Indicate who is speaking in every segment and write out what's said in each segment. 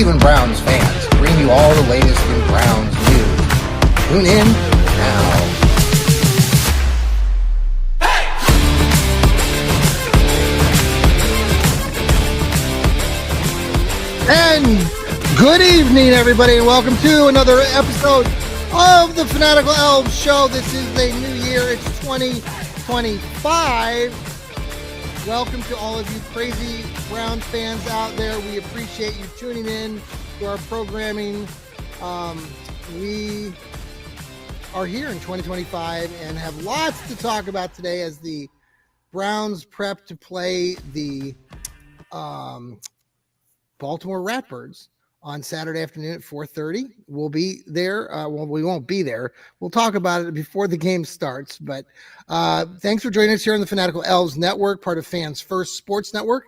Speaker 1: Cleveland Browns fans, bring you all the latest in Browns news. Tune in now. And good evening, everybody, and welcome to another episode of the Fanatical Elfz Show. This is a new year. It's 2025. Welcome to all of you crazy Browns fans out there. We appreciate you tuning in to our programming. We are here in 2025 and have lots to talk about today as the Browns prep to play the Baltimore Ratbirds on Saturday afternoon at 4:30. We'll be there. We won't be there. We'll talk about it before the game starts. But thanks for joining us here on the Fanatical Elfz Network, part of Fans First Sports Network.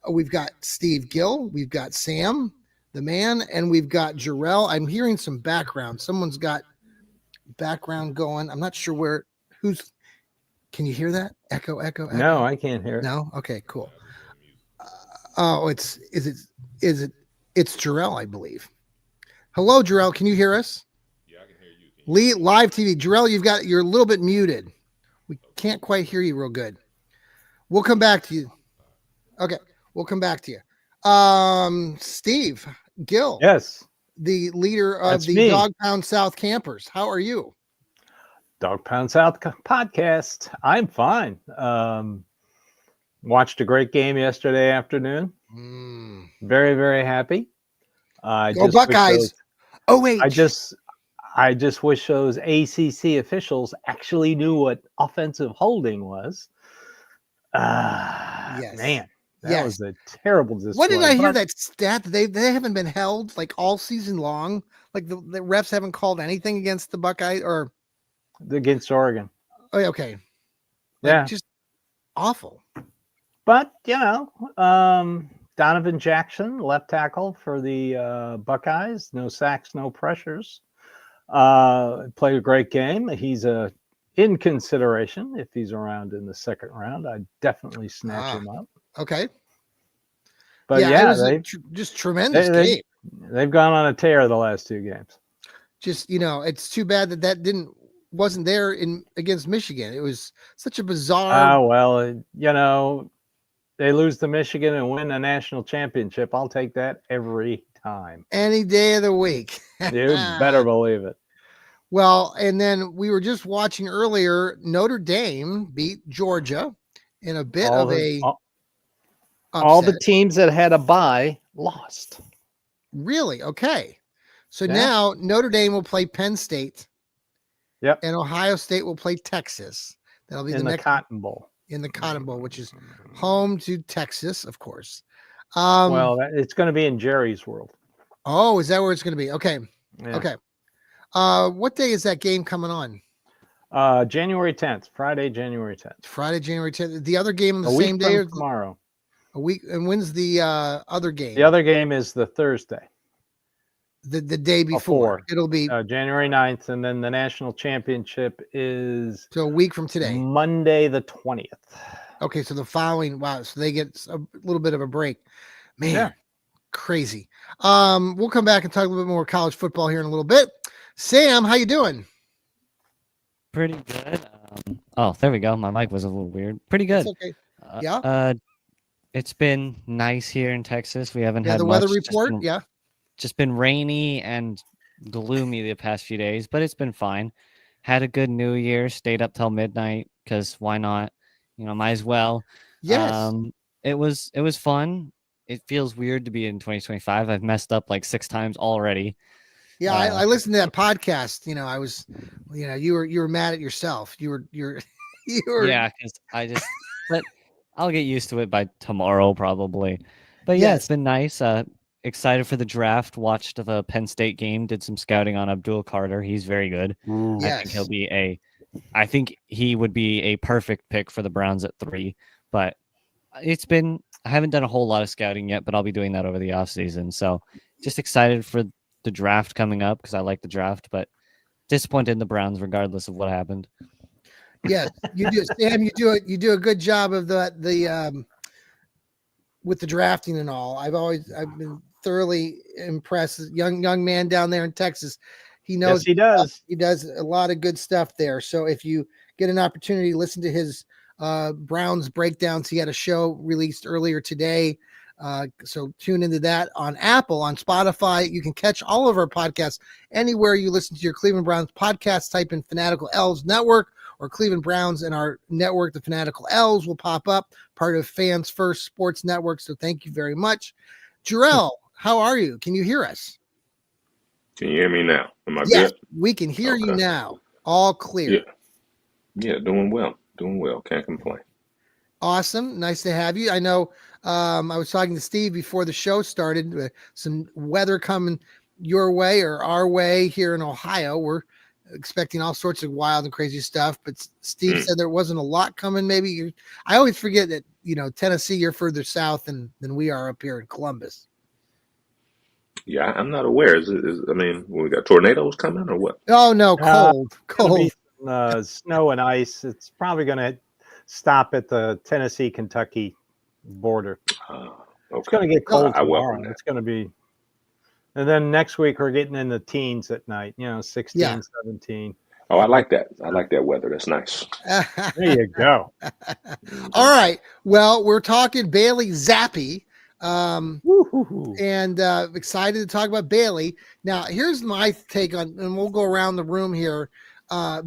Speaker 1: We've got Steve Gill. We've got Sam, the man, and we've got Jarrell. I'm hearing some background. Someone's got background going. I'm not sure who's. Can you hear that? Echo.
Speaker 2: No, I can't hear it.
Speaker 1: No? Okay, cool. It's Jarrell, I believe. Hello, Jarrell. Can you hear us?
Speaker 3: Yeah, I can hear you.
Speaker 1: Live TV. Jarrell, you're a little bit muted. We can't quite hear you real good. We'll come back to you. Okay, we'll come back to you. Steve Gill.
Speaker 2: Yes.
Speaker 1: The leader of
Speaker 2: That's
Speaker 1: the
Speaker 2: me.
Speaker 1: Dog Pound South Campers. How are you?
Speaker 2: Dog Pound South podcast. I'm fine. Watched a great game yesterday afternoon. Very, very happy.
Speaker 1: Go Buckeyes. I
Speaker 2: just wish those ACC officials actually knew what offensive holding was.
Speaker 1: Yes.
Speaker 2: Man, that was a terrible display.
Speaker 1: What did I hear that stat? They haven't been held like all season long. Like the refs haven't called anything against the Buckeyes or
Speaker 2: against Oregon.
Speaker 1: Oh, okay.
Speaker 2: Yeah.
Speaker 1: Just awful.
Speaker 2: But, Donovan Jackson, left tackle for the Buckeyes. No sacks, no pressures. Played a great game. He's in consideration if he's around in the second round. I'd definitely snatch him up.
Speaker 1: Okay.
Speaker 2: But
Speaker 1: it was just tremendous game.
Speaker 2: They've gone on a tear the last two games.
Speaker 1: Just, it's too bad that wasn't there against Michigan. It was such a bizarre.
Speaker 2: They lose to Michigan and win a national championship. I'll take that every time.
Speaker 1: Any day of the week.
Speaker 2: You better believe it.
Speaker 1: Well, and then we were just watching earlier, Notre Dame beat Georgia in a bit of a
Speaker 2: all the teams that had a bye lost.
Speaker 1: Really? Okay. So now Notre Dame will play Penn State.
Speaker 2: Yep.
Speaker 1: And Ohio State will play Texas. That'll be
Speaker 2: in the Cotton Bowl.
Speaker 1: In the Cotton Bowl, which is home to Texas, of course.
Speaker 2: It's going to be in Jerry's World.
Speaker 1: Oh, is that where it's going to be? Okay.
Speaker 2: Yeah.
Speaker 1: Okay. What day is that game coming on?
Speaker 2: January 10th, Friday, January 10th.
Speaker 1: Friday, January 10th. The other game on the same day or
Speaker 2: tomorrow?
Speaker 1: A week. And when's the other game?
Speaker 2: The other game is the Thursday.
Speaker 1: The day before. It'll be
Speaker 2: January 9th, and then the national championship is
Speaker 1: so a week from today.
Speaker 2: Monday the 20th.
Speaker 1: Okay, so the following so they get a little bit of a break. Man, crazy. We'll come back and talk a little bit more college football here in a little bit. Sam, how you doing?
Speaker 4: Pretty good. There we go. My mic was a little weird. Pretty good.
Speaker 1: That's okay.
Speaker 4: It's been nice here in Texas. We haven't had
Speaker 1: the
Speaker 4: much.
Speaker 1: Weather report.
Speaker 4: Just been rainy and gloomy the past few days, but it's been fine. Had a good New Year. Stayed up till midnight because why not? Might as well.
Speaker 1: Yes.
Speaker 4: It was fun. It feels weird to be in 2025. I've messed up like 6 times already.
Speaker 1: Yeah, I listened to that podcast. I was, you were mad at yourself. You were.
Speaker 4: Yeah, because but I'll get used to it by tomorrow probably. But yeah, It's been nice. Excited for the draft. Watched the Penn State game. Did some scouting on Abdul Carter. He's very good. I think he would be a perfect pick for the Browns at 3. But I haven't done a whole lot of scouting yet, but I'll be doing that over the offseason. So just excited for the draft coming up because I like the draft, but disappointed in the Browns regardless of what happened.
Speaker 1: Yes, you do, Sam. You do a good job of the with the drafting and all. I've been thoroughly impressed. Young man down there in Texas. He knows
Speaker 2: Yes, he does.
Speaker 1: he does a lot of good stuff there. So if you get an opportunity to listen to his Browns breakdowns, he had a show released earlier today. So tune into that on Apple, on Spotify. You can catch all of our podcasts anywhere you listen to your Cleveland Browns podcast. Type in Fanatical Elfz Network or Cleveland Browns, and our network, the Fanatical Elfz, will pop up, part of Fans First Sports Network. So thank you very much. Jarrell, how are you? Can you hear us?
Speaker 3: Can you hear me now? Am I
Speaker 1: Yes,
Speaker 3: good?
Speaker 1: we can hear you
Speaker 3: Okay.
Speaker 1: now. All clear.
Speaker 3: Yeah, doing well. Doing well. Can't complain.
Speaker 1: Awesome. Nice to have you. I know I was talking to Steve before the show started. Some weather coming your way or our way here in Ohio. We're expecting all sorts of wild and crazy stuff. But Steve said there wasn't a lot coming. Maybe I always forget that, Tennessee, you're further south than we are up here in Columbus.
Speaker 3: Yeah, I'm not aware. We got tornadoes coming or what?
Speaker 1: Oh, no, cold.
Speaker 2: Gonna be some, snow and ice. It's probably going to stop at the Tennessee-Kentucky border.
Speaker 3: Okay.
Speaker 2: It's going to get cold
Speaker 3: I welcome
Speaker 2: tomorrow.
Speaker 3: that.
Speaker 2: It's going to be, and then next week we're getting in the teens at night. 16, 17.
Speaker 3: Oh, I like that. I like that weather. That's nice.
Speaker 2: There you go.
Speaker 1: All right. Well, we're talking Bailey Zappi.
Speaker 2: Woo-hoo-hoo.
Speaker 1: And excited to talk about Bailey. Now, here's my take on, and we'll go around the room here.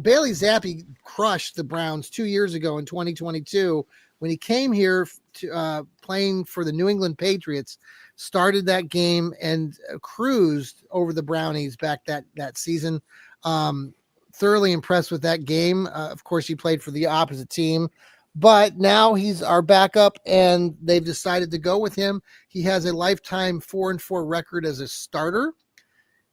Speaker 1: Bailey Zappi crushed the Browns 2 years ago in 2022 when he came here to, playing for the New England Patriots, started that game and cruised over the Brownies back that season. Thoroughly impressed with that game. Of course, he played for the opposite team, but now he's our backup, and they've decided to go with him. He has a lifetime 4-4 record as a starter.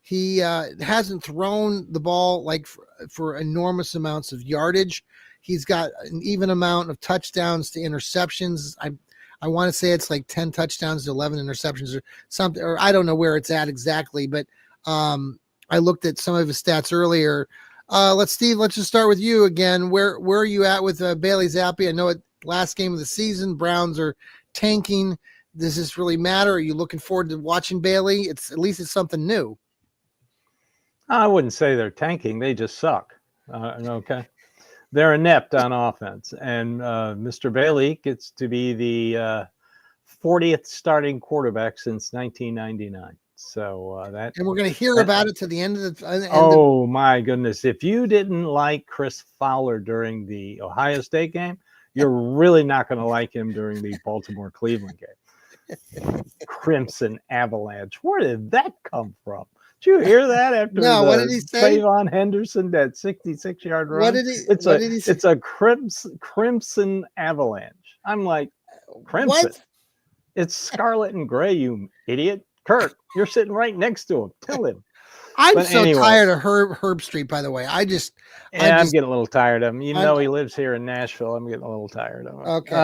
Speaker 1: He hasn't thrown the ball like for enormous amounts of yardage. He's got an even amount of touchdowns to interceptions. I want to say it's like 10 touchdowns to 11 interceptions or something, or I don't know where it's at exactly, but I looked at some of his stats earlier. Let's just start with you again. Where are you at with Bailey Zappi? I know it last game of the season, Browns are tanking. Does this really matter? Are you looking forward to watching Bailey? At least it's something new.
Speaker 2: I wouldn't say they're tanking. They just suck. Okay. They're inept on offense. And Mr. Bailey gets to be the 40th starting quarterback since 1999. So
Speaker 1: and we're going to hear about it to the end of the.
Speaker 2: My goodness! If you didn't like Chris Fowler during the Ohio State game, you're really not going to like him during the Baltimore-Cleveland game. Crimson Avalanche. Where did that come from? Did you hear that after
Speaker 1: what did he say?
Speaker 2: Trayvon Henderson, that 66-yard run?
Speaker 1: What did he say?
Speaker 2: It's a crimson Avalanche. I'm like, crimson.
Speaker 1: What?
Speaker 2: It's scarlet and gray, you idiot. Kurt, you're sitting right next to him. Tell him.
Speaker 1: I'm tired of Herb Street, by the way. I'm
Speaker 2: getting a little tired of him. He lives here in Nashville. I'm getting a little tired of him.
Speaker 1: Okay.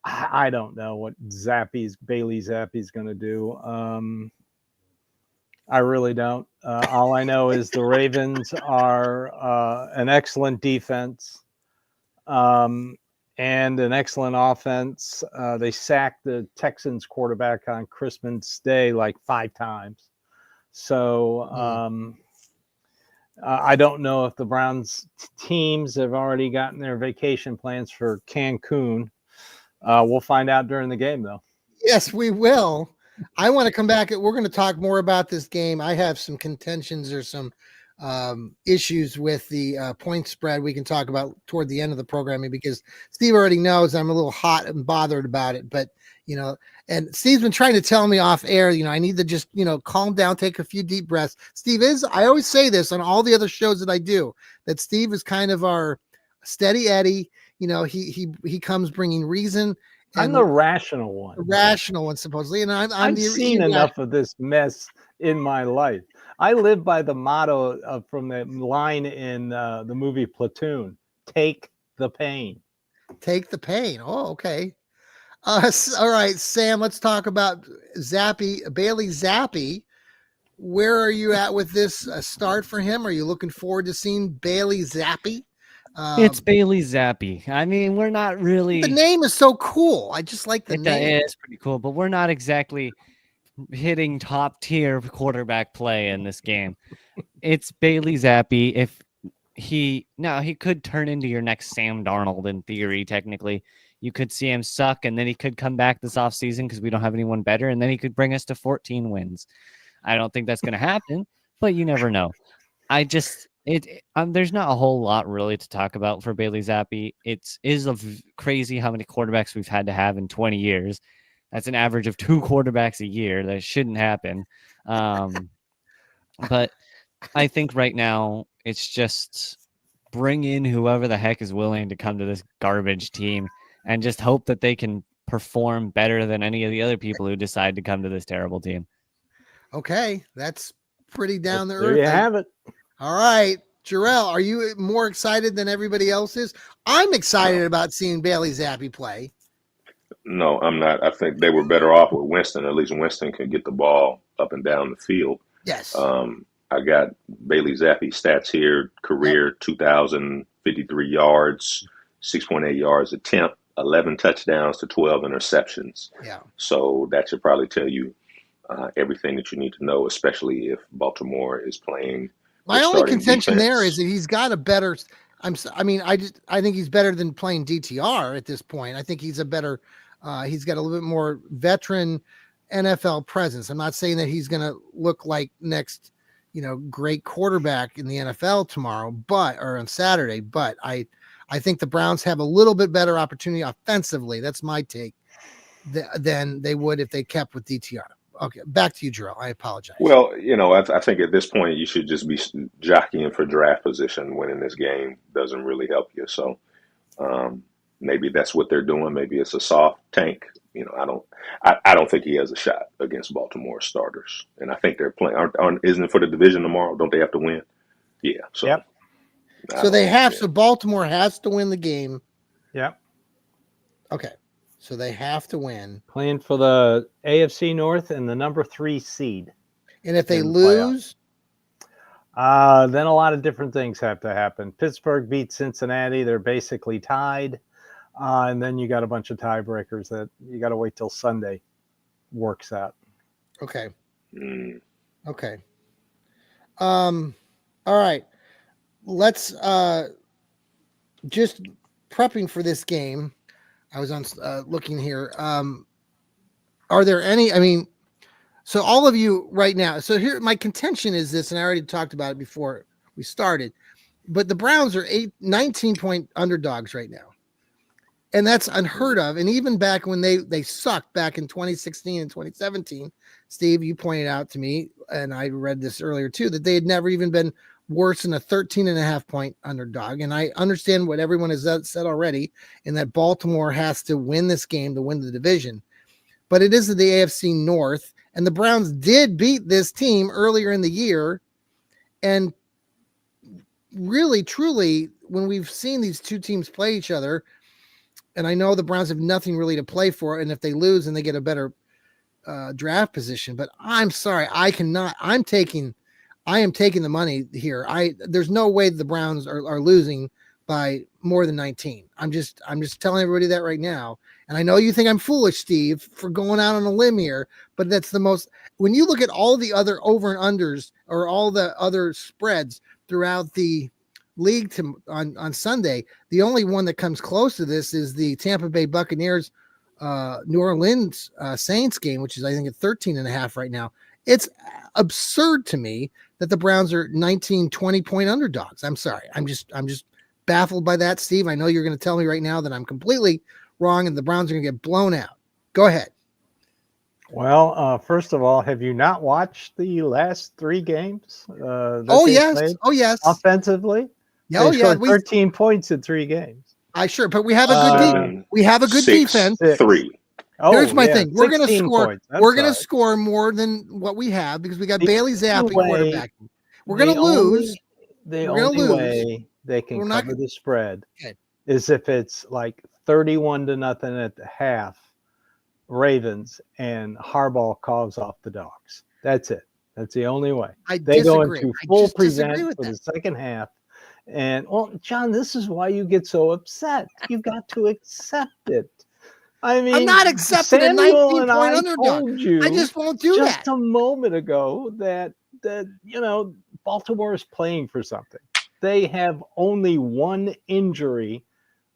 Speaker 2: I don't know what Bailey Zappi's going to do. I really don't. All I know is the Ravens are an excellent defense. And an excellent offense. They sacked the Texans quarterback on Christmas Day like 5 times. So I don't know if the Browns teams have already gotten their vacation plans for Cancun. We'll find out during the game, though.
Speaker 1: Yes, we will. I want to come back. We're going to talk more about this game. I have some contentions or some issues with the point spread we can talk about toward the end of the programming, because Steve already knows I'm a little hot and bothered about it. But, and Steve's been trying to tell me off air, I need to just, calm down, take a few deep breaths. I always say this on all the other shows that I do, that Steve is kind of our steady Eddie. He comes bringing reason.
Speaker 2: I'm the rational one.
Speaker 1: The rational one, supposedly. And
Speaker 2: I've seen enough of this mess in my life. I live by the motto from the line in the movie Platoon: "Take the pain."
Speaker 1: Take the pain. Oh, okay. All right, Sam. Let's talk about Bailey Zappi. Where are you at with this start for him? Are you looking forward to seeing Bailey Zappi
Speaker 4: It's Bailey Zappi. I mean, we're not
Speaker 1: The
Speaker 4: really.
Speaker 1: name is so cool. I just like the
Speaker 4: It
Speaker 1: name.
Speaker 4: is pretty cool, but we're not exactly hitting top tier quarterback play in this game. It's Bailey Zappi. If he could turn into your next Sam Darnold in theory. Technically, you could see him suck, and then he could come back this offseason because we don't have anyone better, and then he could bring us to 14 wins. I don't think that's going to happen, but you never know. There's not a whole lot really to talk about for Bailey Zappi. Crazy how many quarterbacks we've had to have in 20 years. That's an average of 2 quarterbacks a year. That shouldn't happen. But I think right now it's just bring in whoever the heck is willing to come to this garbage team and just hope that they can perform better than any of the other people who decide to come to this terrible team.
Speaker 1: Okay, that's pretty down the
Speaker 2: There
Speaker 1: earth.
Speaker 2: you have it.
Speaker 1: All right, Jarrell, are you more excited than everybody else is? I'm excited about seeing Bailey Zappi play.
Speaker 3: No, I'm not. I think they were better off with Winston. At least Winston can get the ball up and down the field.
Speaker 1: Yes.
Speaker 3: I got Bailey Zappi stats here. Career 2,053 yards, 6.8 yards attempt, 11 touchdowns to 12 interceptions.
Speaker 1: Yeah.
Speaker 3: So that should probably tell you everything that you need to know, especially if Baltimore is playing.
Speaker 1: My only contention
Speaker 3: defense.
Speaker 1: there is that he's got a better. I think he's better than playing DTR at this point. I think he's a better. He's got a little bit more veteran NFL presence. I'm not saying that he's going to look like next, great quarterback in the NFL tomorrow, or on Saturday. But I think the Browns have a little bit better opportunity offensively. That's my take. Than they would if they kept with DTR. Okay, back to you, Jarrell. I apologize.
Speaker 3: Well, I think at this point you should just be jockeying for draft position. Winning this game doesn't really help you. So maybe that's what they're doing. Maybe it's a soft tank. I don't think he has a shot against Baltimore starters. And I think they're playing. Isn't it for the division tomorrow? Don't they have to win? Yeah. So.
Speaker 2: Yep.
Speaker 1: So they have. So Baltimore has to win the game.
Speaker 2: Yep.
Speaker 1: Okay. So they have to win.
Speaker 2: Playing for the AFC North and the number 3 seed.
Speaker 1: And if they lose,
Speaker 2: then a lot of different things have to happen. Pittsburgh beats Cincinnati. They're basically tied. And then you got a bunch of tiebreakers that you got to wait till Sunday works out.
Speaker 1: Okay. Okay. All right. Let's just prepping for this game. I was on looking here. Are there any? So all of you right now. So here, my contention is this, and I already talked about it before we started. But the Browns are 19-point underdogs right now, and that's unheard of. And even back when they sucked back in 2016 and 2017, Steve, you pointed out to me, and I read this earlier too, that they had never even been worse than a 13.5-point underdog. And I understand what everyone has said already, in that Baltimore has to win this game to win the division. But it is the AFC North, and the Browns did beat this team earlier in the year. And really, truly, when we've seen these two teams play each other, and I know the Browns have nothing really to play for, and if they lose, then they get a better draft position. But I'm sorry, I am taking the money here. There's no way the Browns are losing by more than 19. I'm just telling everybody that right now. And I know you think I'm foolish, Steve, for going out on a limb here, but that's the most, when you look at all the other over and unders or all the other spreads throughout the league on Sunday, the only one that comes close to this is the Tampa Bay Buccaneers New Orleans Saints game, which is I think at 13.5 right now. It's absurd to me that the Browns are 19, 20-point underdogs. I'm sorry. I'm just baffled by that, Steve. I know you're going to tell me right now that I'm completely wrong and the Browns are going to get blown out. Go ahead.
Speaker 2: Well, first of all, have you not watched the last 3 games?
Speaker 1: Oh, yes.
Speaker 2: Offensively?
Speaker 1: Yeah, oh, yeah.
Speaker 2: 13 points in 3 games.
Speaker 1: But we have a good we have a good defense.
Speaker 3: 3.
Speaker 1: Here's my thing. We're going to score.
Speaker 2: Points.
Speaker 1: We're going to score more than what we have because we got Bailey Zappi quarterback. We're going to lose.
Speaker 2: The only way they can cover the spread is if it's like 31-0 at the half, Ravens, and Harbaugh calls off the dogs. That's it. That's the only way. They go into full prevent for the second half, And well, John, this is why you get so upset. You got to accept it. I mean,
Speaker 1: I'm not accepting a
Speaker 2: Samuel
Speaker 1: 19-point
Speaker 2: and I
Speaker 1: underdog.
Speaker 2: told you
Speaker 1: I just won't do
Speaker 2: just
Speaker 1: that.
Speaker 2: a moment ago that Baltimore is playing for something. They have only one injury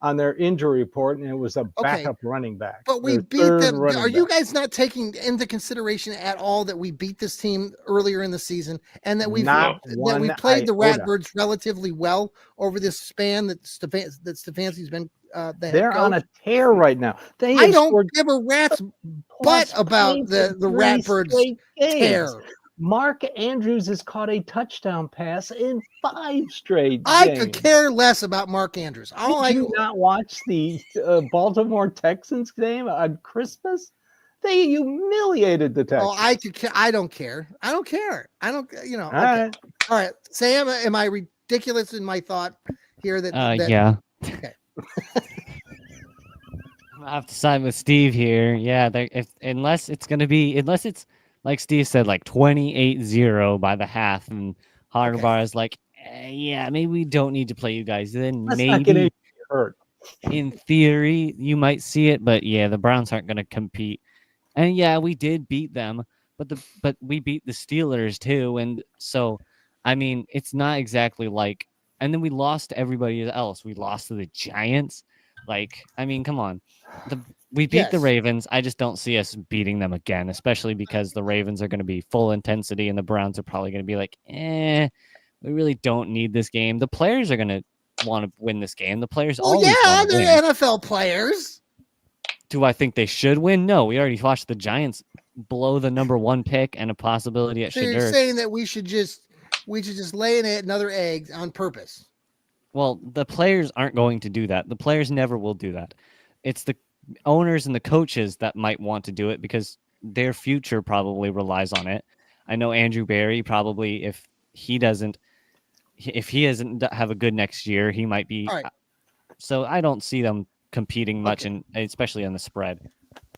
Speaker 2: on their injury report, and it was a backup running back.
Speaker 1: But we
Speaker 2: their
Speaker 1: beat
Speaker 2: third
Speaker 1: them.
Speaker 2: running
Speaker 1: Are you
Speaker 2: back.
Speaker 1: guys not taking into consideration at all that we beat this team earlier in the season and that we've
Speaker 2: Not
Speaker 1: that
Speaker 2: one
Speaker 1: we played the
Speaker 2: iota.
Speaker 1: Ratbirds relatively well over this span that Stefanski's been the head
Speaker 2: They're
Speaker 1: coach?
Speaker 2: on a tear right now. They
Speaker 1: I
Speaker 2: have
Speaker 1: don't
Speaker 2: scored
Speaker 1: give a rat's
Speaker 2: plus
Speaker 1: butt about
Speaker 2: points
Speaker 1: the
Speaker 2: in 3
Speaker 1: Ratbirds
Speaker 2: straight games.
Speaker 1: tear.
Speaker 2: Mark Andrews has caught a touchdown pass in 5 straight
Speaker 1: I
Speaker 2: games.
Speaker 1: could care less about Mark Andrews.
Speaker 2: Did you not watch the Baltimore Texans game on Christmas? They humiliated the Texans.
Speaker 1: Oh, I could care. I don't care. I don't care. I don't. Okay.
Speaker 2: Right.
Speaker 1: All right. Sam, am I ridiculous in my thought here?
Speaker 4: Yeah.
Speaker 1: Okay.
Speaker 4: I have to side with Steve here. Yeah, unless it's like Steve said, like 28-0 by the half, and Harbaugh is like, yeah, maybe we don't need to play you guys. Then
Speaker 2: Let's not get
Speaker 4: maybe
Speaker 2: hurt.
Speaker 4: in theory you might see it, but yeah, the Browns aren't going to compete. And yeah, we did beat them, but we beat the Steelers too, and so I mean, it's not exactly like. And then we lost to everybody else. We lost to the Giants. Like, I mean, come on. We beat the
Speaker 1: Yes.
Speaker 4: Ravens. I just don't see us beating them again, especially because the Ravens are going to be full intensity and the Browns are probably going to be like, we really don't need this game. The players are going to want to win this game. The players always want to win.
Speaker 1: they're NFL players.
Speaker 4: Do I think they should win? No. We already watched the Giants blow the number 1 pick and a possibility at
Speaker 1: So you're
Speaker 4: Shedeur.
Speaker 1: saying that we should just lay in another egg on purpose.
Speaker 4: Well, the players aren't going to do that. The players never will do that. It's the owners and the coaches that might want to do it because their future probably relies on it. I know Andrew Berry probably, if he doesn't have a good next year, he might be.
Speaker 1: All right.
Speaker 4: So I don't see them competing much, and especially on the spread.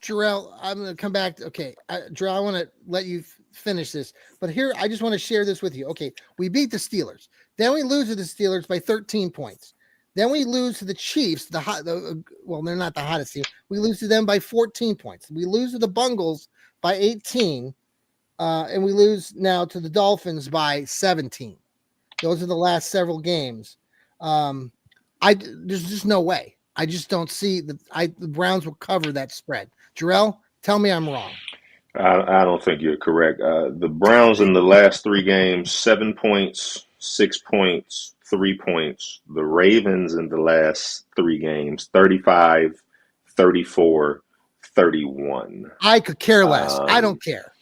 Speaker 1: Jarrell, I'm going to come back. Okay, Jarrell, I want to let you finish this, but here I just want to share this with you. Okay, we beat the Steelers, then we lose to the Steelers by 13 points. Then we lose to the Chiefs, well, they're not the hottest team. We lose to them by 14 points. We lose to the Bungles by 18, and we lose now to the Dolphins by 17. Those are the last several games. There's just no way. I just don't see the Browns will cover that spread. Jarrell, tell me I'm wrong.
Speaker 3: I don't think you're correct. The Browns in the last 3 games, 7 points, 6 points, 3 points. The Ravens in the last 3 games, 35, 34, 31.
Speaker 1: I could care less. I don't care.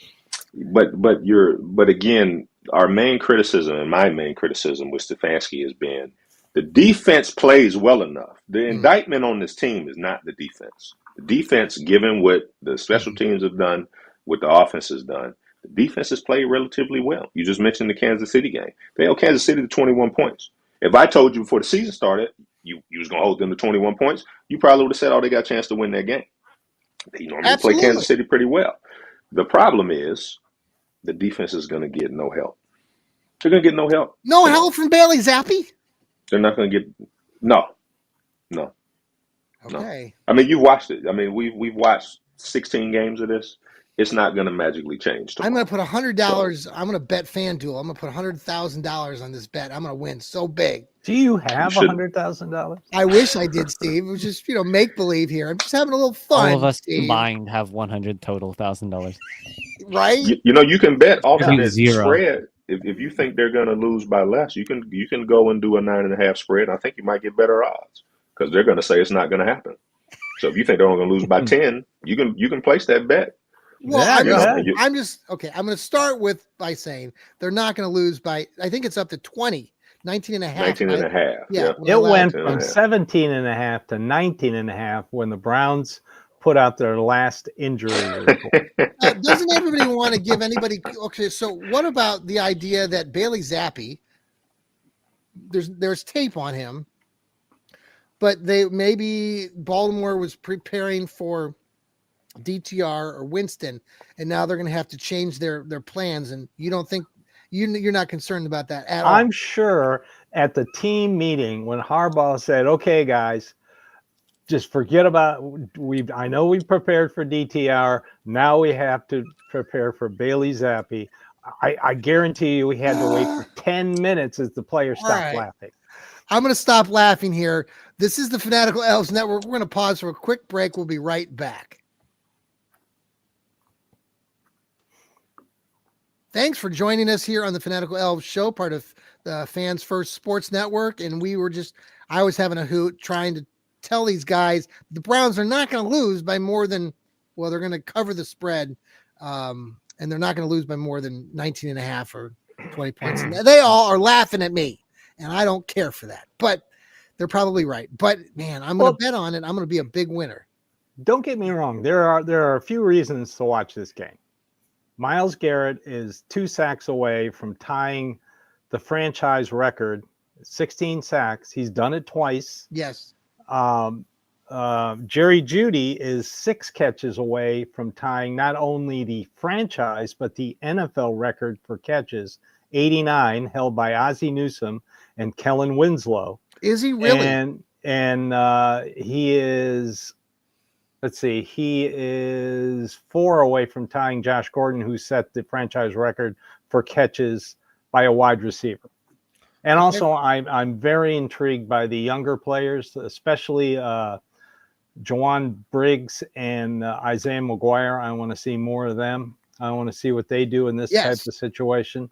Speaker 3: But again, our main criticism and my main criticism with Stefanski has been the defense plays well enough. The indictment on this team is not the defense. The defense, given what the special teams have done, what the offense has done, the defense has played relatively well. You just mentioned the Kansas City game. They held Kansas City to 21 points. If I told you before the season started you was going to hold them to 21 points, you probably would have said, oh, they got a chance to win that game. They normally play Kansas City pretty well. The problem is the defense is going to get no help. They're going to get no help.
Speaker 1: No help from Bailey Zappi?
Speaker 3: They're not going to get no.
Speaker 1: Okay.
Speaker 3: I mean, you've watched it. I mean, we've watched 16 games of this. It's not going to magically change tomorrow.
Speaker 1: I'm going to put $100. I'm going to bet FanDuel. I'm going to put $100,000 on this bet. I'm going to win so big.
Speaker 2: Do you have $100,000?
Speaker 1: I wish I did, Steve. It was just, make believe here. I'm just having a little fun.
Speaker 4: All of us
Speaker 1: Steve.
Speaker 4: combined have $100,000.
Speaker 1: Right?
Speaker 3: You can bet off of that
Speaker 4: zero.
Speaker 3: spread. If you think they're going to lose by less, you can go and do a 9.5 spread. I think you might get better odds because they're going to say it's not going to happen. So if you think they're only going to lose by 10, you can place that bet.
Speaker 1: Well,
Speaker 2: yeah,
Speaker 1: I'm just okay. I'm going to start by saying they're not going to lose by, I think it's up to 20, 19 and a half.
Speaker 3: 19 and a half.
Speaker 1: Yeah.
Speaker 2: It went from 17 and a half to 19 and a half when the Browns put out their last injury report.
Speaker 1: Doesn't everybody want to give anybody? Okay, so what about the idea that Bailey Zappi? There's tape on him, but maybe Baltimore was preparing for DTR or Winston, and now they're going to have to change their plans. And you don't think You're not concerned about that at all.
Speaker 2: I'm sure at the team meeting when Harbaugh said, "Okay, guys, just forget about I know we prepared for DTR. Now we have to prepare for Bailey Zappi." I guarantee you we had to wait for 10 minutes as the players
Speaker 1: All
Speaker 2: stopped
Speaker 1: right.
Speaker 2: laughing.
Speaker 1: I'm going to stop laughing here. This is the Fanatical Elfz Network. We're going to pause for a quick break. We'll be right back. Thanks for joining us here on the Fanatical Elfz Show, part of the Fans First Sports Network. And I was having a hoot trying to tell these guys the Browns are not going to lose by more than, well, they're going to cover the spread. And they're not going to lose by more than 19 and a half or 20 points. And they all are laughing at me. And I don't care for that. But they're probably right. But, man, I'm going to bet on it. I'm going to be a big winner.
Speaker 2: Don't get me wrong. There are a few reasons to watch this game. Myles Garrett is 2 sacks away from tying the franchise record, 16 sacks. He's done it twice.
Speaker 1: Yes.
Speaker 2: Jerry Jeudy is 6 catches away from tying not only the franchise, but the NFL record for catches, 89, held by Ozzie Newsome and Kellen Winslow.
Speaker 1: Is he really?
Speaker 2: And he is... Let's see, he is 4 away from tying Josh Gordon, who set the franchise record for catches by a wide receiver. And also, I'm very intrigued by the younger players, especially Jawan Briggs and Isaiah McGuire. I want to see more of them. I want to see what they do in this type of situation.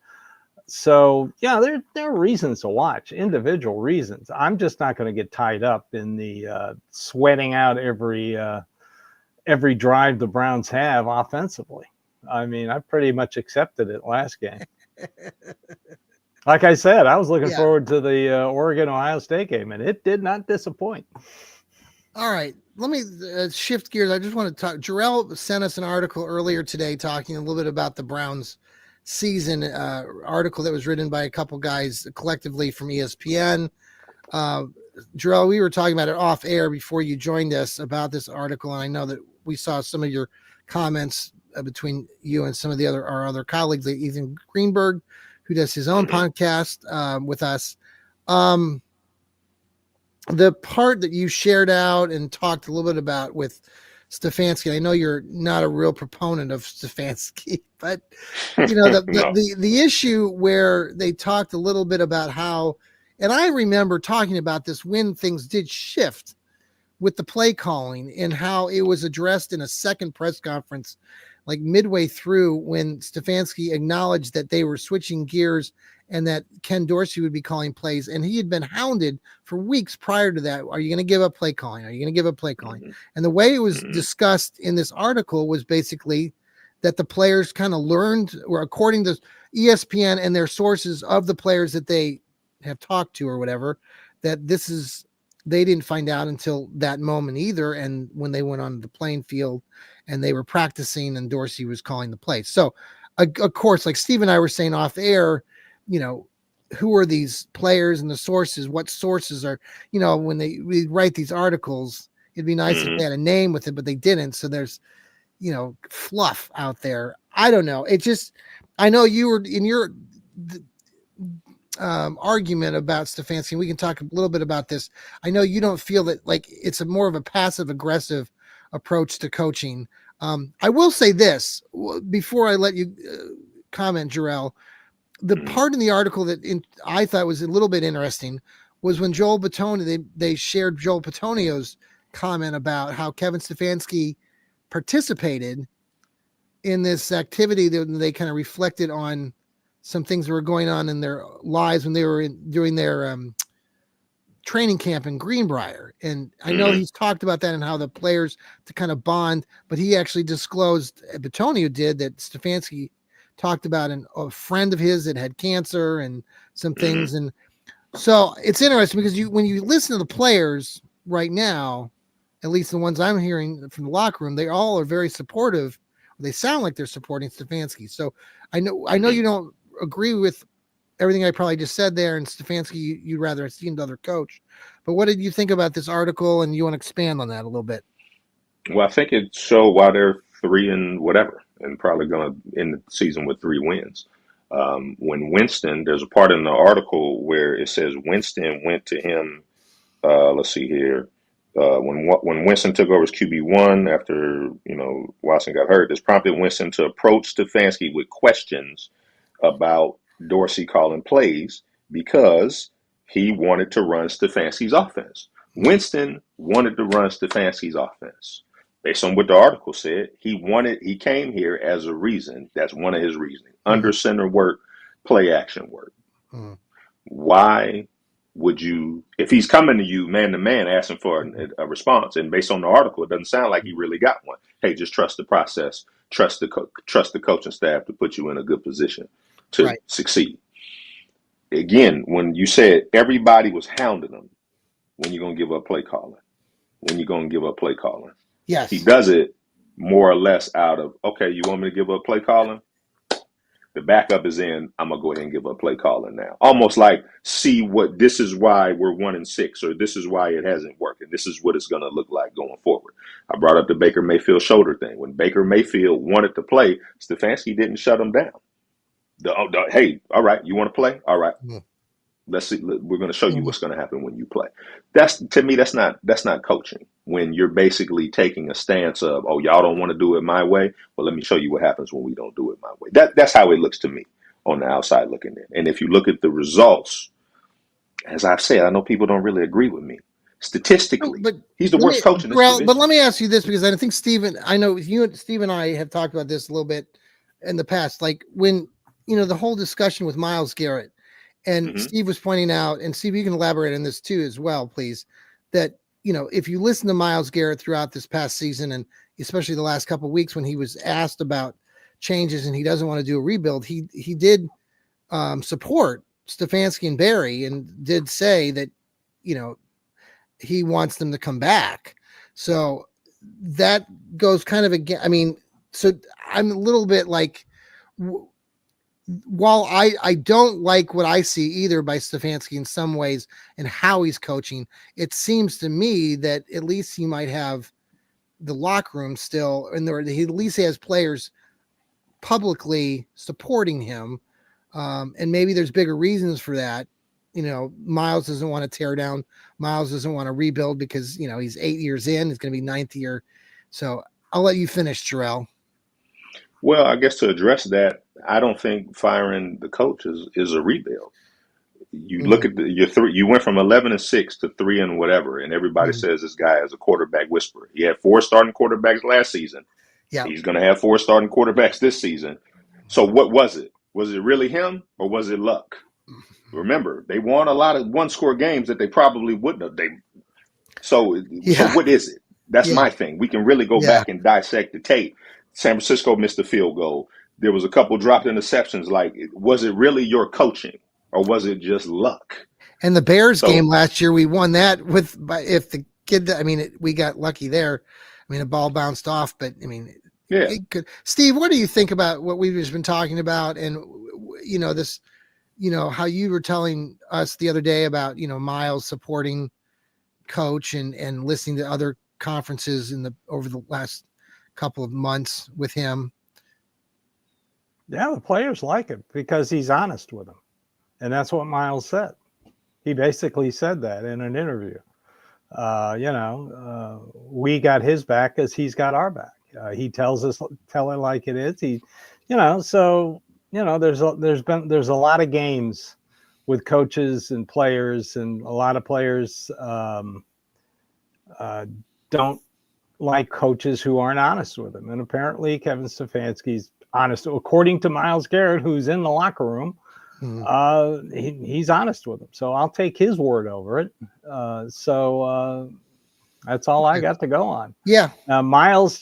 Speaker 2: So, yeah, there are reasons to watch, individual reasons. I'm just not going to get tied up in the sweating out every drive the Browns have offensively. I mean, I pretty much accepted it last game. Like I said, I was looking forward to the Oregon-Ohio State game, and it did not disappoint.
Speaker 1: All right. Let me shift gears. I just want to talk. Jarrell sent us an article earlier today talking a little bit about the Browns season, article that was written by a couple guys collectively from ESPN. Jarrell, we were talking about it off air before you joined us about this article, and I know that we saw some of your comments between you and some of our other colleagues, like Ethan Greenberg, who does his own podcast with us. The part that you shared out and talked a little bit about with Stefanski, I know you're not a real proponent of Stefanski, but you know the issue where they talked a little bit about how, and I remember talking about this when things did shift with the play calling and how it was addressed in a second press conference, like midway through, when Stefanski acknowledged that they were switching gears and that Ken Dorsey would be calling plays. And he had been hounded for weeks prior to that. Are you going to give up play calling? Are you going to give up play calling? Mm-hmm. And the way it was discussed in this article was basically that the players kind of learned, or according to ESPN and their sources of the players that they have talked to or whatever, that they didn't find out until that moment either. And when they went on the playing field and they were practicing and Dorsey was calling the plays. So of course, like Steve and I were saying off air, you know, who are these players and the sources? What sources are, you know, when we write these articles, it'd be nice if they had a name with it, but they didn't. So there's, you know, fluff out there. I don't know. It just, I know you were in your argument about Stefanski. We can talk a little bit about this. I know you don't feel that like it's more of a passive aggressive approach to coaching. I will say this before I let you comment, Jarrell. The part in the article that I thought was a little bit interesting was when Joel Bitonio, they shared Joel Bitonio's comment about how Kevin Stefanski participated in this activity that they kind of reflected on some things that were going on in their lives when they were doing their training camp in Greenbrier. And I know he's talked about that and how the players to kind of bond, but he actually disclosed, Bitonio did, that Stefanski talked about a friend of his that had cancer and some things. And so it's interesting because when you listen to the players right now, at least the ones I'm hearing from the locker room, they all are very supportive. They sound like they're supporting Stefanski. So I know you don't agree with everything I probably just said there, and Stefanski, you'd rather have seen another coach. But what did you think about this article, and you want to expand on that a little bit?
Speaker 3: Well, I think it showed why they're 3 and whatever, and probably going to end the season with 3 wins. When Winston, there's a part in the article where it says Winston went to him. Let's see here. When Winston took over as QB1 after Watson got hurt, this prompted Winston to approach Stefanski with questions about Dorsey calling plays because he wanted to run Stefanski's offense. Winston wanted to run Stefanski's offense. Based on what the article said, he came here as a reason. That's one of his reasoning. Under center work, play action work. Why would you, if he's coming to you man to man asking for a response, and based on the article, it doesn't sound like he really got one. Hey, just trust the process, trust the coaching staff to put you in a good position to succeed. Again, when you said everybody was hounding him, when you're going to give up play calling,
Speaker 1: Yes,
Speaker 3: he does it more or less out of, okay, you want me to give up play calling? The backup is in, I'm going to go ahead and give up play calling now. Almost like, see what, this is why we're 1-6, or this is why it hasn't worked, and this is what it's going to look like going forward. I brought up the Baker Mayfield shoulder thing. When Baker Mayfield wanted to play, Stefanski didn't shut him down. Hey, all right, you want to play? All right. Let's see. We're going to show you what's going to happen when you play. To me, that's not coaching. When you're basically taking a stance of, oh, y'all don't want to do it my way. Well, let me show you what happens when we don't do it my way. That's how it looks to me on the outside looking in. And if you look at the results, as I've said, I know people don't really agree with me. Statistically, he's the worst coach in this division.
Speaker 1: But let me ask you this, because I think I know Steve and I have talked about this a little bit in the past. Like when, the whole discussion with Myles Garrett, and Steve was pointing out, and Steve, you can elaborate on this too as well, please, that, if you listen to Myles Garrett throughout this past season, and especially the last couple of weeks when he was asked about changes and he doesn't want to do a rebuild, he did support Stefanski and Barry and did say that, he wants them to come back. So that goes kind of again. So I'm a little bit like, while I don't like what I see either by Stefanski in some ways and how he's coaching, it seems to me that at least he might have the locker room still, and he at least has players publicly supporting him. And maybe there's bigger reasons for that. Myles doesn't want to tear down. Myles doesn't want to rebuild because, he's 8 years in. It's going to be 9th year. So I'll let you finish, Jarrell.
Speaker 3: Well, I guess to address that, I don't think firing the coach is a rebuild. You look at you went from 11-6 to 3 and whatever, and everybody says this guy is a quarterback whisperer. He had 4 starting quarterbacks last season. Yeah, he's going to have 4 starting quarterbacks this season. So what was it? Was it really him, or was it luck? Remember, they won a lot of one-score games that they probably wouldn't have. So what is it? That's my thing. We can really go back and dissect the tape. San Francisco missed a field goal. There was a couple dropped interceptions. Like, was it really your coaching, or was it just luck?
Speaker 1: And the Bears game last year, we won that if the kid. We got lucky there. A ball bounced off, but Steve, what do you think about what we've just been talking about, and this, how you were telling us the other day about Myles supporting coach and listening to other conferences over the last couple of months with him?
Speaker 2: Yeah, the players like it because he's honest with them. And that's what Myles said. He basically said that in an interview. We got his back as he's got our back. He tell it like it is. There's a lot of games with coaches and players, and a lot of players don't like coaches who aren't honest with them. And apparently Kevin Stefanski's honest, according to Myles Garrett, who's in the locker room. He's honest with them. So I'll take his word over it. That's all I got to go on.
Speaker 1: Yeah.
Speaker 2: Myles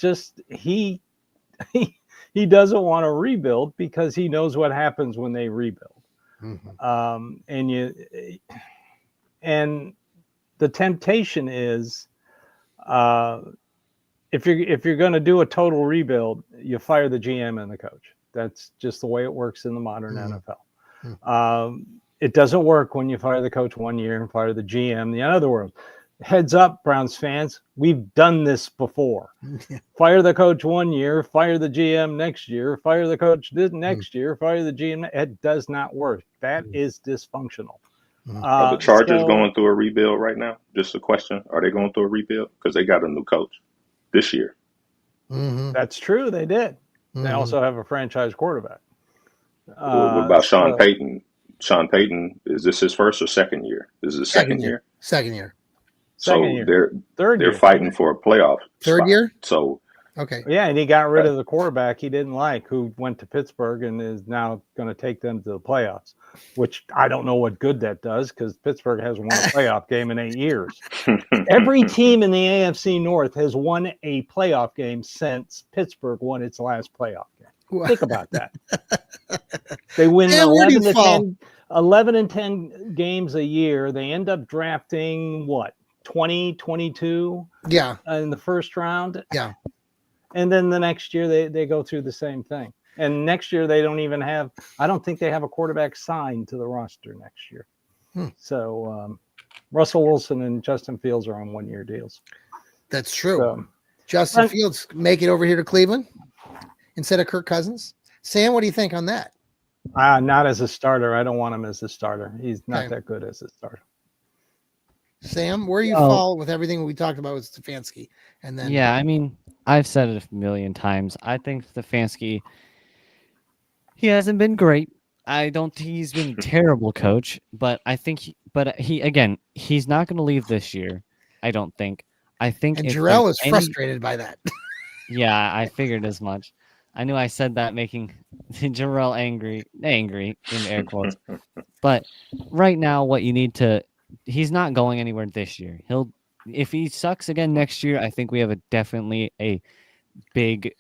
Speaker 2: he doesn't want to rebuild because he knows what happens when they rebuild. And the temptation is, if you're going to do a total rebuild, you fire the GM and the coach. That's just the way it works in the modern NFL. It doesn't work when you fire the coach 1 year and fire the GM the other world. heads up, Browns fans, we've done this before. Fire the coach one year, fire the GM next year, fire the coach this next year, fire the GM. It does not work. That is dysfunctional.
Speaker 3: Are the Chargers
Speaker 2: So
Speaker 3: going through a rebuild right now? Just a question. Are they going through a rebuild? Because they got a new coach this year.
Speaker 2: that's true. They did. They also have a franchise quarterback.
Speaker 3: What about Sean Payton? Sean Payton, is this his first or second year? This is his second year.
Speaker 1: Second year.
Speaker 2: Second year.
Speaker 3: They're fighting for a playoff
Speaker 1: Third
Speaker 3: spot.
Speaker 1: year?
Speaker 3: So
Speaker 1: Okay.
Speaker 2: Yeah, and he got rid of the quarterback he didn't like, who went to Pittsburgh and is now going to take them to the playoffs, which I don't know what good that does because Pittsburgh hasn't won a playoff game in 8 years. Every team in the AFC North has won a playoff game since Pittsburgh won its last playoff game. Think about that. They win 11 and 10 games a year. They end up drafting what? 20, 22 in the first round.
Speaker 1: Yeah.
Speaker 2: And then the next year they go through the same thing. And next year they don't even have, I don't think they have a quarterback signed to the roster next year. So Russell Wilson and Justin Fields are on 1-year deals.
Speaker 1: That's true.
Speaker 2: So,
Speaker 1: Justin Fields make it over here to Cleveland instead of Kirk Cousins. Sam, what do you think on that?
Speaker 2: Not as a starter. I don't want him as a starter. He's not that good as a starter.
Speaker 1: Sam, where do you fall with everything we talked about with Stefanski? And then
Speaker 4: I mean, I've said it a million times. I think Stefanski, he hasn't been great. I don't think he's been a terrible coach, but I think he's not going to leave this year. I don't think. I think
Speaker 1: and Jarrell is frustrated by that.
Speaker 4: Yeah, I figured as much. I knew I said that making Jarrell angry in air quotes. But right now, what you need to, he's not going anywhere this year. If he sucks again next year, I think we have definitely a big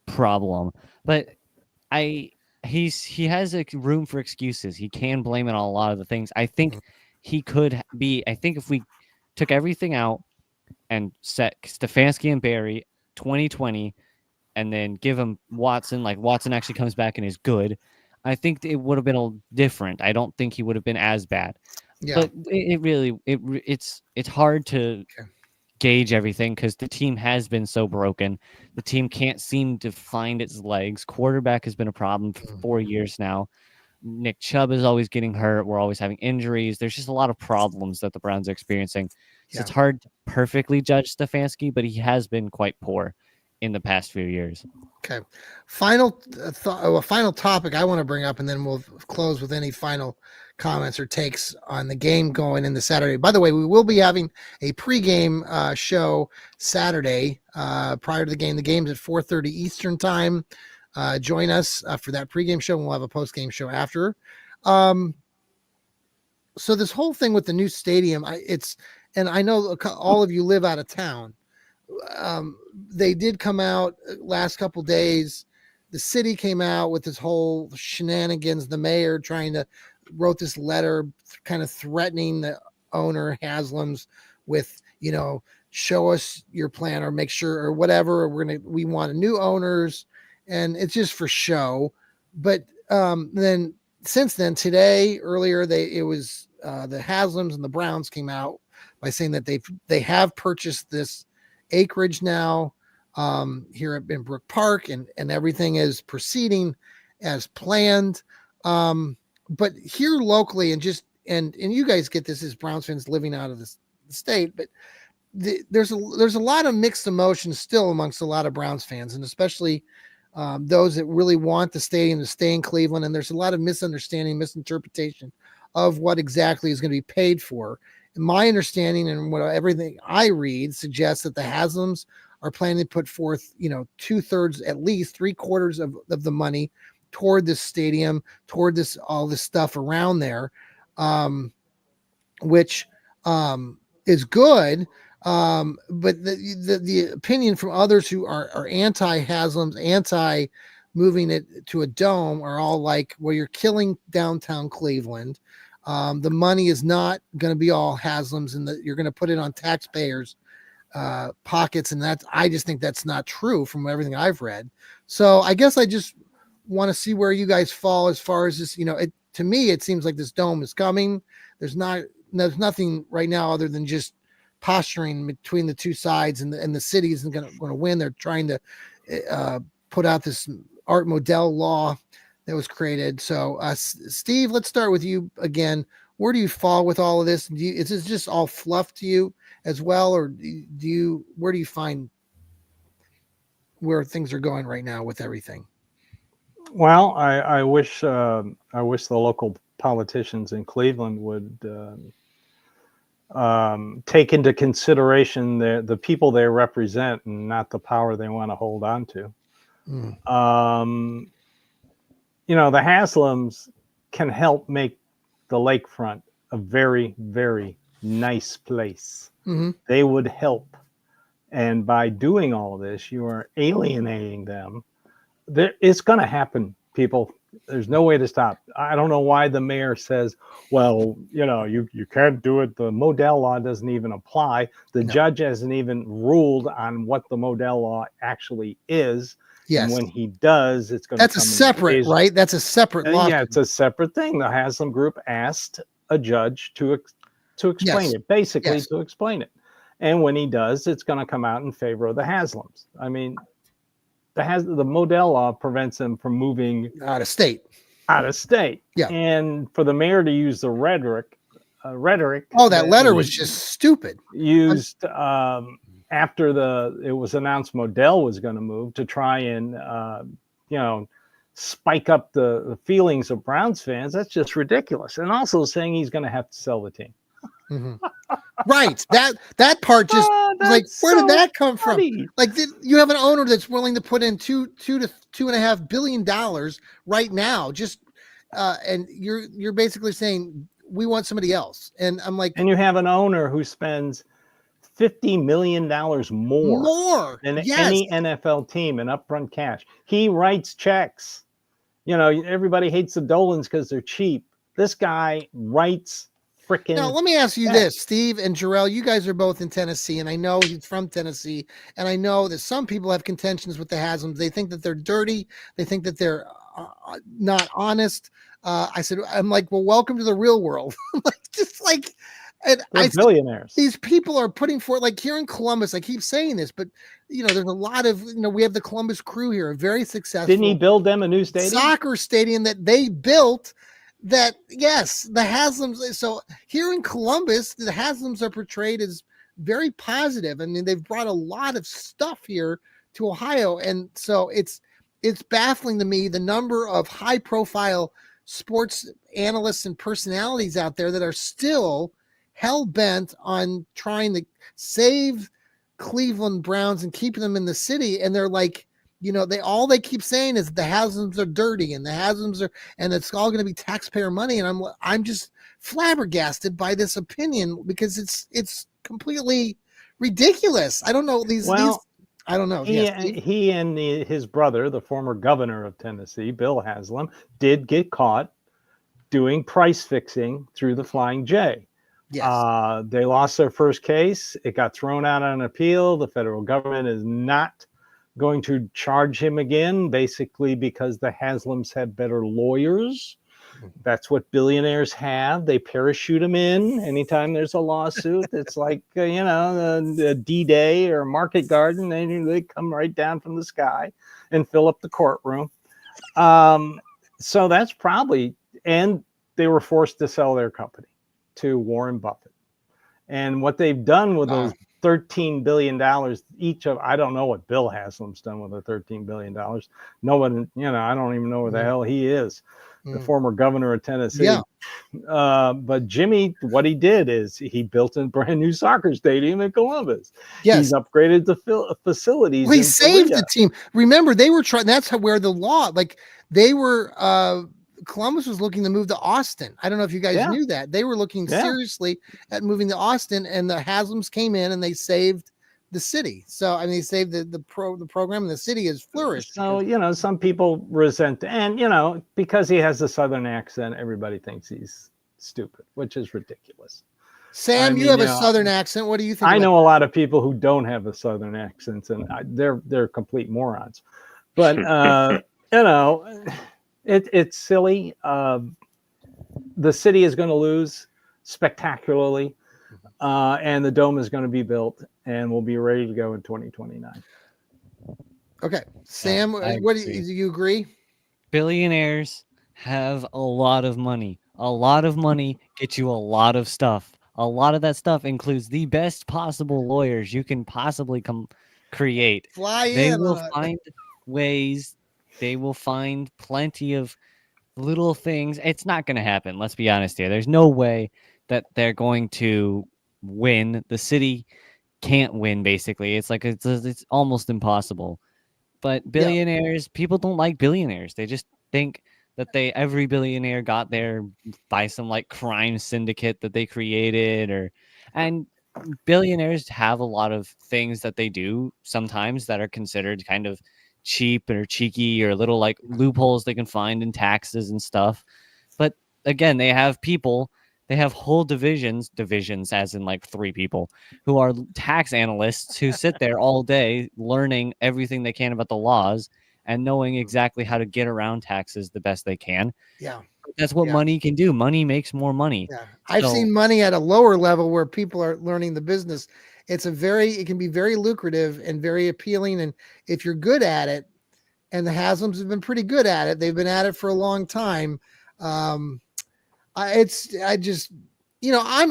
Speaker 4: problem. But he has a room for excuses. He can blame it on a lot of the things. I think he could be. I think if we took everything out and set Stefanski and Barry 2020, and then give him Watson, like Watson actually comes back and is good, I think it would have been different. I don't think he would have been as bad. Yeah. But it's hard to gauge everything because the team has been so broken. The team can't seem to find its legs. Quarterback has been a problem for 4 years now. Nick Chubb is always getting hurt. We're always having injuries. There's just a lot of problems that the Browns are experiencing. So it's hard to perfectly judge Stefanski, but he has been quite poor in the past few years.
Speaker 1: Okay. Final topic I want to bring up, and then we'll close with any final comments or takes on the game going into Saturday. By the way, we will be having a pregame show Saturday prior to the game. The game's at 4:30 Eastern time. Join us for that pregame show, and we'll have a postgame show after. So this whole thing with the new stadium, and I know all of you live out of town. They did come out last couple days. The city came out with this whole shenanigans. The mayor wrote this letter kind of threatening the owner Haslam's with, show us your plan or make sure or whatever. We want new owners, and it's just for show. But then since then, earlier it was the Haslams and the Browns came out by saying that they have purchased this acreage now here in Brook Park, and everything is proceeding as planned. But here locally, and you guys get this as Browns fans living out of the state, but there's a lot of mixed emotions still amongst a lot of Browns fans, and especially those that really want the stadium to stay in Cleveland. And there's a lot of misinterpretation of what exactly is going to be paid for. My understanding and everything I read suggests that the Haslams are planning to put forth, 2/3, at least 3/4 of the money toward this stadium, toward all this stuff around there, which is good. But the opinion from others who are anti-Haslams, anti moving it to a dome, are all like, well, you're killing downtown Cleveland. The money is not going to be all Haslam's, and you're going to put it on taxpayers' pockets. And I just think that's not true from everything I've read. So I guess I just want to see where you guys fall as far as this. To me, it seems like this dome is coming. There's nothing right now other than just posturing between the two sides, and the city isn't going to win. They're trying to put out this Art Modell law that was created. So, Steve, let's start with you again. Where do you fall with all of this? Is this just all fluff to you as well, or where do you find where things are going right now with everything?
Speaker 2: Well, I wish the local politicians in Cleveland would take into consideration the people they represent and not the power they want to hold on to. The Haslams can help make the lakefront a very, very nice place. They would help. And by doing all of this, you are alienating them. It's going to happen, people. There's no way to stop. I don't know why the mayor says, well, you can't do it. The Modell law doesn't even apply. The judge hasn't even ruled on what the Modell law actually is.
Speaker 1: Yes.
Speaker 2: And when he does, it's going to
Speaker 1: That's a separate, right? That's a separate law.
Speaker 2: Yeah, it's a separate thing. The Haslam group asked a judge to explain it, basically to explain it. And when he does, it's going to come out in favor of the Haslams. I mean, the Modell law prevents them from moving
Speaker 1: out of state.
Speaker 2: Yeah. And for the mayor to use the rhetoric.
Speaker 1: Oh, that letter was just stupid.
Speaker 2: Used after it was announced Modell was going to move, to try and spike up the feelings of Browns fans. That's just ridiculous. And also saying he's going to have to sell the team.
Speaker 1: Right. That part just like, where did that come from? Like, you have an owner that's willing to put in $2 to $2.5 billion right now, just and you're basically saying we want somebody else. And I'm like,
Speaker 2: and you have an owner who spends $50 million more than any NFL team in upfront cash. He writes checks. Everybody hates the Dolans because they're cheap. This guy writes freaking.
Speaker 1: Now, let me ask you this, Steve and Jarrell. You guys are both in Tennessee, and I know he's from Tennessee, and I know that some people have contentions with the Haslams. They think that they're dirty. They think that they're not honest. I'm like, well, welcome to the real world. And
Speaker 2: they're billionaires.
Speaker 1: These people are putting forth, like here in Columbus, I keep saying this, but there's a lot of, we have the Columbus Crew here, a very successful.
Speaker 2: Didn't he build them a new stadium?
Speaker 1: Soccer stadium that they built that, yes, the Haslams. So here in Columbus, the Haslams are portrayed as very positive. I mean, they've brought a lot of stuff here to Ohio. And so it's baffling to me, the number of high profile sports analysts and personalities out there that are still hell-bent on trying to save Cleveland Browns and keeping them in the city. And they're like, they keep saying is the Haslams are dirty and the Haslams are, and it's all going to be taxpayer money. And I'm just flabbergasted by this opinion because it's completely ridiculous. I don't know I don't know.
Speaker 2: He and his brother, the former governor of Tennessee, Bill Haslam, did get caught doing price fixing through the Flying J. Yes. They lost their first case. It got thrown out on appeal. The federal government is not going to charge him again, basically because the Haslams have better lawyers. That's what billionaires have. They parachute them in anytime there's a lawsuit. It's like, the D-Day or Market Garden. They come right down from the sky and fill up the courtroom. So that's probably, and they were forced to sell their company to Warren Buffett. And what they've done with those $13 billion each of, I don't know what Bill Haslam's done with the $13 billion. No one, I don't even know where the hell he is, the former governor of Tennessee.
Speaker 1: Yeah.
Speaker 2: But Jimmy, what he did is he built a brand new soccer stadium in Columbus. Yes. He's upgraded the facilities.
Speaker 1: Well, he saved the team. Remember, they were trying, that's where the law, like they were, Columbus was looking to move to Austin. I don't know if you guys knew that. They were looking seriously at moving to Austin, and the Haslams came in and they saved the city. So, I mean, they saved the program, and the city has flourished.
Speaker 2: So, some people resent, and, because he has a Southern accent, everybody thinks he's stupid, which is ridiculous.
Speaker 1: Sam, you have a Southern accent. What do you think?
Speaker 2: I know a lot of people who don't have a Southern accent, and they're complete morons. But, It's silly. The city is going to lose spectacularly. and the dome is going to be built, and we'll be ready to go in 2029.
Speaker 1: Okay, Sam,
Speaker 4: I
Speaker 1: what do
Speaker 4: agree.
Speaker 1: you agree?
Speaker 4: Billionaires have a lot of money. A lot of money gets you a lot of stuff. A lot of that stuff includes the best possible lawyers you can possibly create.
Speaker 1: Fly
Speaker 4: They
Speaker 1: in
Speaker 4: will
Speaker 1: on it.
Speaker 4: find ways. They will find plenty of little things. It's not going to happen. Let's be honest here. There's no way that they're going to win. The city can't win. Basically, it's like it's almost impossible. But billionaires, people don't like billionaires. They just think that every billionaire got there by some like crime syndicate that they created, and billionaires have a lot of things that they do sometimes that are considered kind of cheap or cheeky or little like loopholes they can find in taxes and stuff. But again, they have people, they have whole divisions as in like 3 people who are tax analysts who sit there all day learning everything they can about the laws and knowing exactly how to get around taxes the best they can.
Speaker 1: Yeah.
Speaker 4: That's what money can do. Money makes more money.
Speaker 1: Yeah. I've
Speaker 4: So-
Speaker 1: seen money at a lower level where people are learning the business. It can be very lucrative and very appealing. And if you're good at it, and the Haslams have been pretty good at it, they've been at it for a long time. I'm a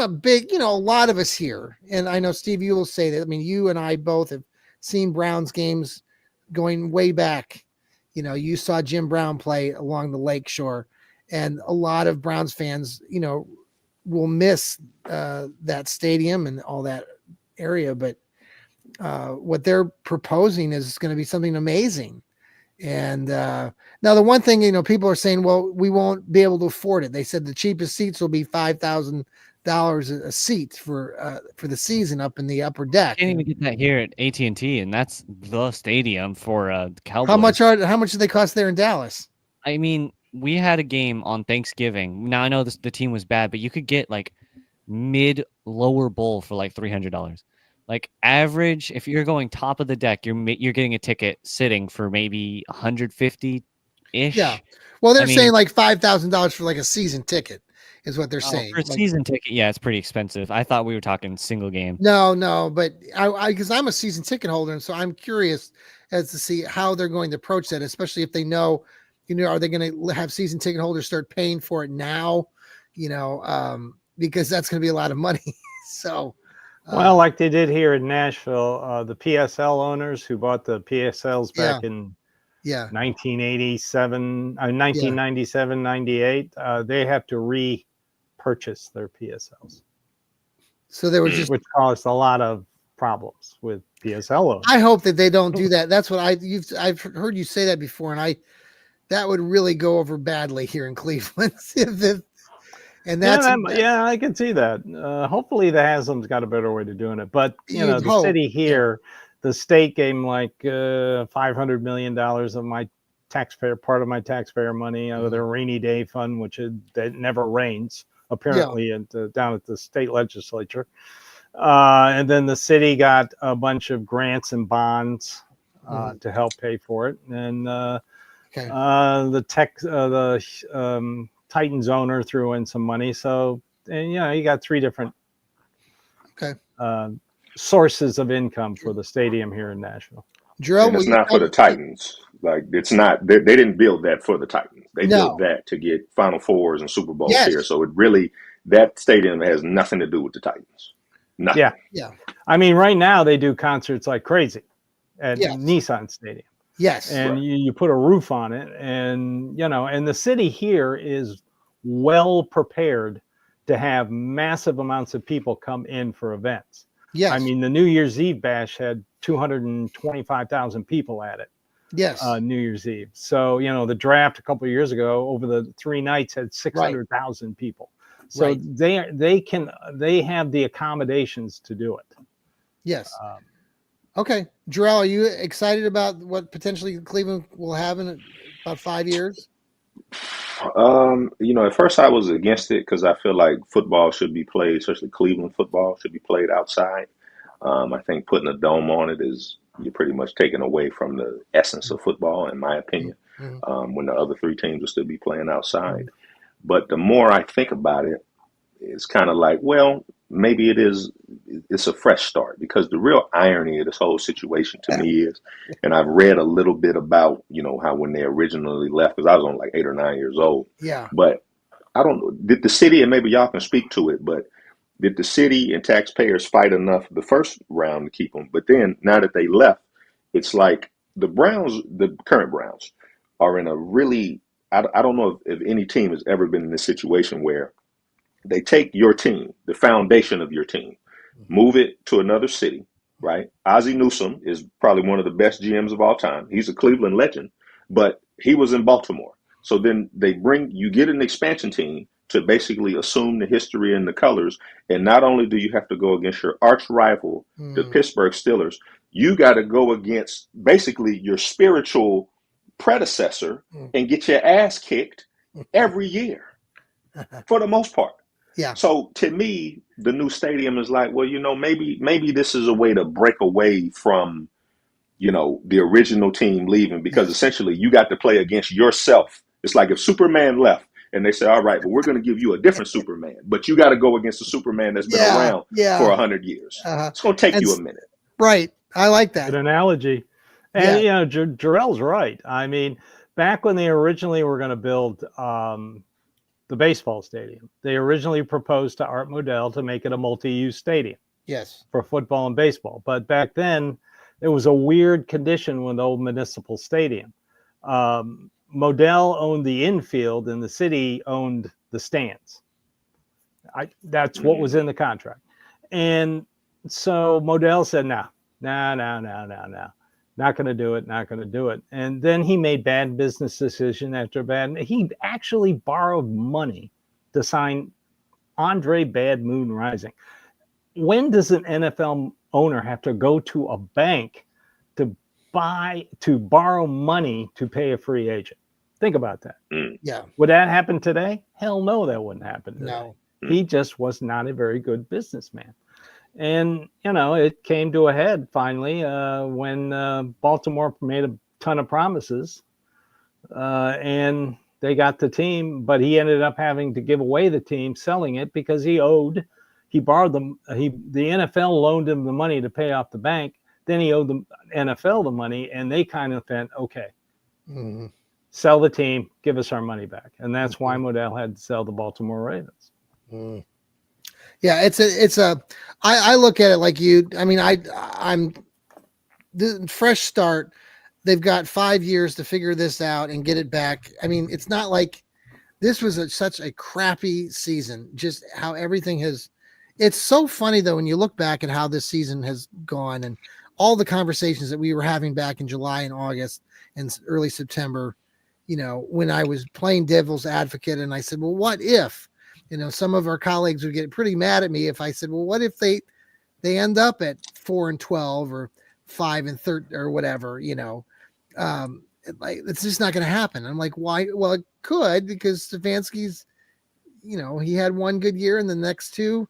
Speaker 1: big, a lot of us here, and I know Steve, you will say that. I mean, you and I both have seen Browns games going way back. You saw Jim Brown play along the lake shore, and a lot of Browns fans, will miss that stadium and all that area. But what they're proposing is going to be something amazing. And now the one thing, people are saying, well, we won't be able to afford it. They said the cheapest seats will be $5,000 a seat for the season up in the upper deck.
Speaker 4: Can't even get that here at AT&T, and that's the stadium for the Cowboys.
Speaker 1: How much do they cost there in Dallas?
Speaker 4: I mean, we had a game on Thanksgiving. Now I know the team was bad, but you could get like lower bowl for like $300. Like average, if you're going top of the deck, you're getting a ticket sitting for maybe 150 ish.
Speaker 1: Yeah. Well, they're saying like $5,000 for like a season ticket is what they're saying.
Speaker 4: For a season ticket, yeah, it's pretty expensive. I thought we were talking single game.
Speaker 1: No, but because I'm a season ticket holder, and so I'm curious as to see how they're going to approach that, especially if they know, are they going to have season ticket holders start paying for it now? Because that's going to be a lot of money. So.
Speaker 2: Well, like they did here in Nashville, the PSL owners who bought the PSLs back in 1997, 98, they have to repurchase their PSLs.
Speaker 1: So there was
Speaker 2: which caused a lot of problems with PSL owners.
Speaker 1: I hope that they don't do that. That's what I've heard you say that before, and that would really go over badly here in Cleveland. And that's
Speaker 2: I can see that. Hopefully the Haslam's got a better way to doing it. But the city here, the state gave them like $500 million of my part of my taxpayer money out of their rainy day fund, which that never rains apparently down at the state legislature. And then the city got a bunch of grants and bonds to help pay for it. And the Titans owner threw in some money. So, and you got 3 different sources of income for the stadium here in Nashville.
Speaker 1: Jarrell,
Speaker 3: and it's not for the Titans. Like it's not. They didn't build that for the Titans. They built that to get Final Fours and Super Bowls here. So that stadium has nothing to do with the Titans. Nothing.
Speaker 1: Yeah.
Speaker 2: I mean, right now they do concerts like crazy at Nissan Stadium.
Speaker 1: Yes.
Speaker 2: And you put a roof on it, and and the city here is well prepared to have massive amounts of people come in for events.
Speaker 1: Yes.
Speaker 2: I mean, the New Year's Eve bash had 225,000 people at it.
Speaker 1: Yes.
Speaker 2: New Year's Eve. So, the draft a couple of years ago over the 3 nights had 600,000 people. So they have the accommodations to do it. Yes.
Speaker 1: Okay. Jarrell, are you excited about what potentially Cleveland will have in about 5 years?
Speaker 3: At first I was against it because I feel like football should be played, especially Cleveland football should be played outside. I think putting a dome on it you're pretty much taking away from the essence of football, in my opinion, when the other 3 teams will still be playing outside. But the more I think about it, it's kind of like, well, maybe it's a fresh start, because the real irony of this whole situation to me is, and I've read a little bit about, how when they originally left, because I was only like 8 or 9 years old.
Speaker 1: Yeah.
Speaker 3: But I don't know, did the city, and maybe y'all can speak to it, but did the city and taxpayers fight enough the first round to keep them? But then now that they left, it's like the Browns, the current Browns, are in a really, I don't know if any team has ever been in this situation where they take your team, the foundation of your team, move it to another city, right? Ozzie Newsome is probably one of the best GMs of all time. He's a Cleveland legend, but he was in Baltimore. So then you get an expansion team to basically assume the history and the colors. And not only do you have to go against your arch rival, the Pittsburgh Steelers, you got to go against basically your spiritual predecessor and get your ass kicked every year for the most part.
Speaker 1: Yeah.
Speaker 3: So to me, the new stadium is like, well, maybe this is a way to break away from, the original team leaving, because essentially you got to play against yourself. It's like if Superman left and they say, all right, but we're going to give you a different Superman, but you got to go against the Superman that's been around for 100 years. It's going to take you a minute.
Speaker 1: Right. I like that.
Speaker 2: Good analogy. And, Jarrell's right. I mean, back when they originally were going to build the baseball stadium, they originally proposed to Art Modell to make it a multi-use stadium.
Speaker 1: Yes.
Speaker 2: For football and baseball. But back then, it was a weird condition with the old municipal stadium. Modell owned the infield and the city owned the stands. That's what was in the contract. And so Modell said, no. Not going to do it. And then he made bad business decision after bad. He actually borrowed money to sign Andre Bad Moon Rising. When does an NFL owner have to go to a bank to borrow money to pay a free agent? Think about that.
Speaker 1: Yeah.
Speaker 2: Would that happen today? Hell no, that wouldn't happen today.
Speaker 1: No.
Speaker 2: He just was not a very good businessman. And, it came to a head finally when Baltimore made a ton of promises and they got the team, but he ended up having to give away the team, selling it, because he borrowed them. The NFL loaned him the money to pay off the bank. Then he owed the NFL the money, and they kind of went, okay, sell the team, give us our money back. And that's why Modell had to sell the Baltimore Ravens.
Speaker 1: Yeah, I look at it like you. I mean, I'm the fresh start. They've got 5 years to figure this out and get it back. I mean, it's not like this was such a crappy season. Just how everything has. It's so funny though when you look back at how this season has gone and all the conversations that we were having back in July and August and early September. When I was playing devil's advocate, and I said, well, what if? Some of our colleagues would get pretty mad at me if I said, well, what if they end up at 4-12 or 5-13 or whatever, it's just not going to happen. I'm like, why? Well, it could, because Stefanski's, he had one good year and the next two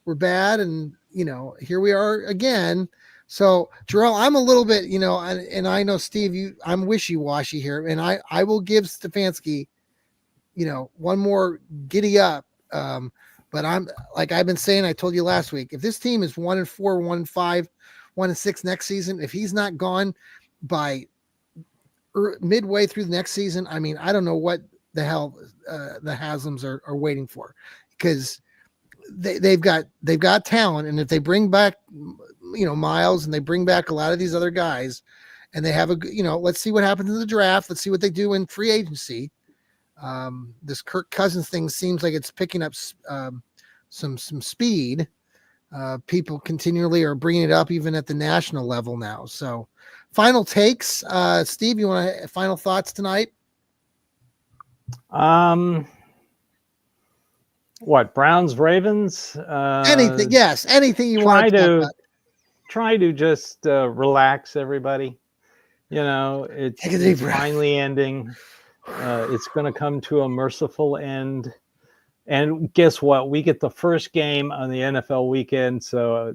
Speaker 1: were bad. And, here we are again. So Jarrell, I'm a little bit, and I know Steve, I'm wishy-washy here, and I will give Stefanski, one more giddy up. But I'm like I've been saying, I told you last week, if this team is 1-4, 1-5, 1-6 next season, if he's not gone by midway through the next season, I mean, I don't know what the hell the Haslams are waiting for, because they've got talent, and if they bring back Miles and they bring back a lot of these other guys, and they have let's see what happens in the draft, let's see what they do in free agency. This Kirk Cousins thing seems like it's picking up some speed. People continually are bringing it up even at the national level now. So final takes, Steve, you want final thoughts tonight?
Speaker 2: What, Browns, Ravens?
Speaker 1: Anything. Yes. Anything you want to talk about.
Speaker 2: Try to just relax everybody. It's finally ending. It's going to come to a merciful end. And guess what? We get the first game on the NFL weekend. So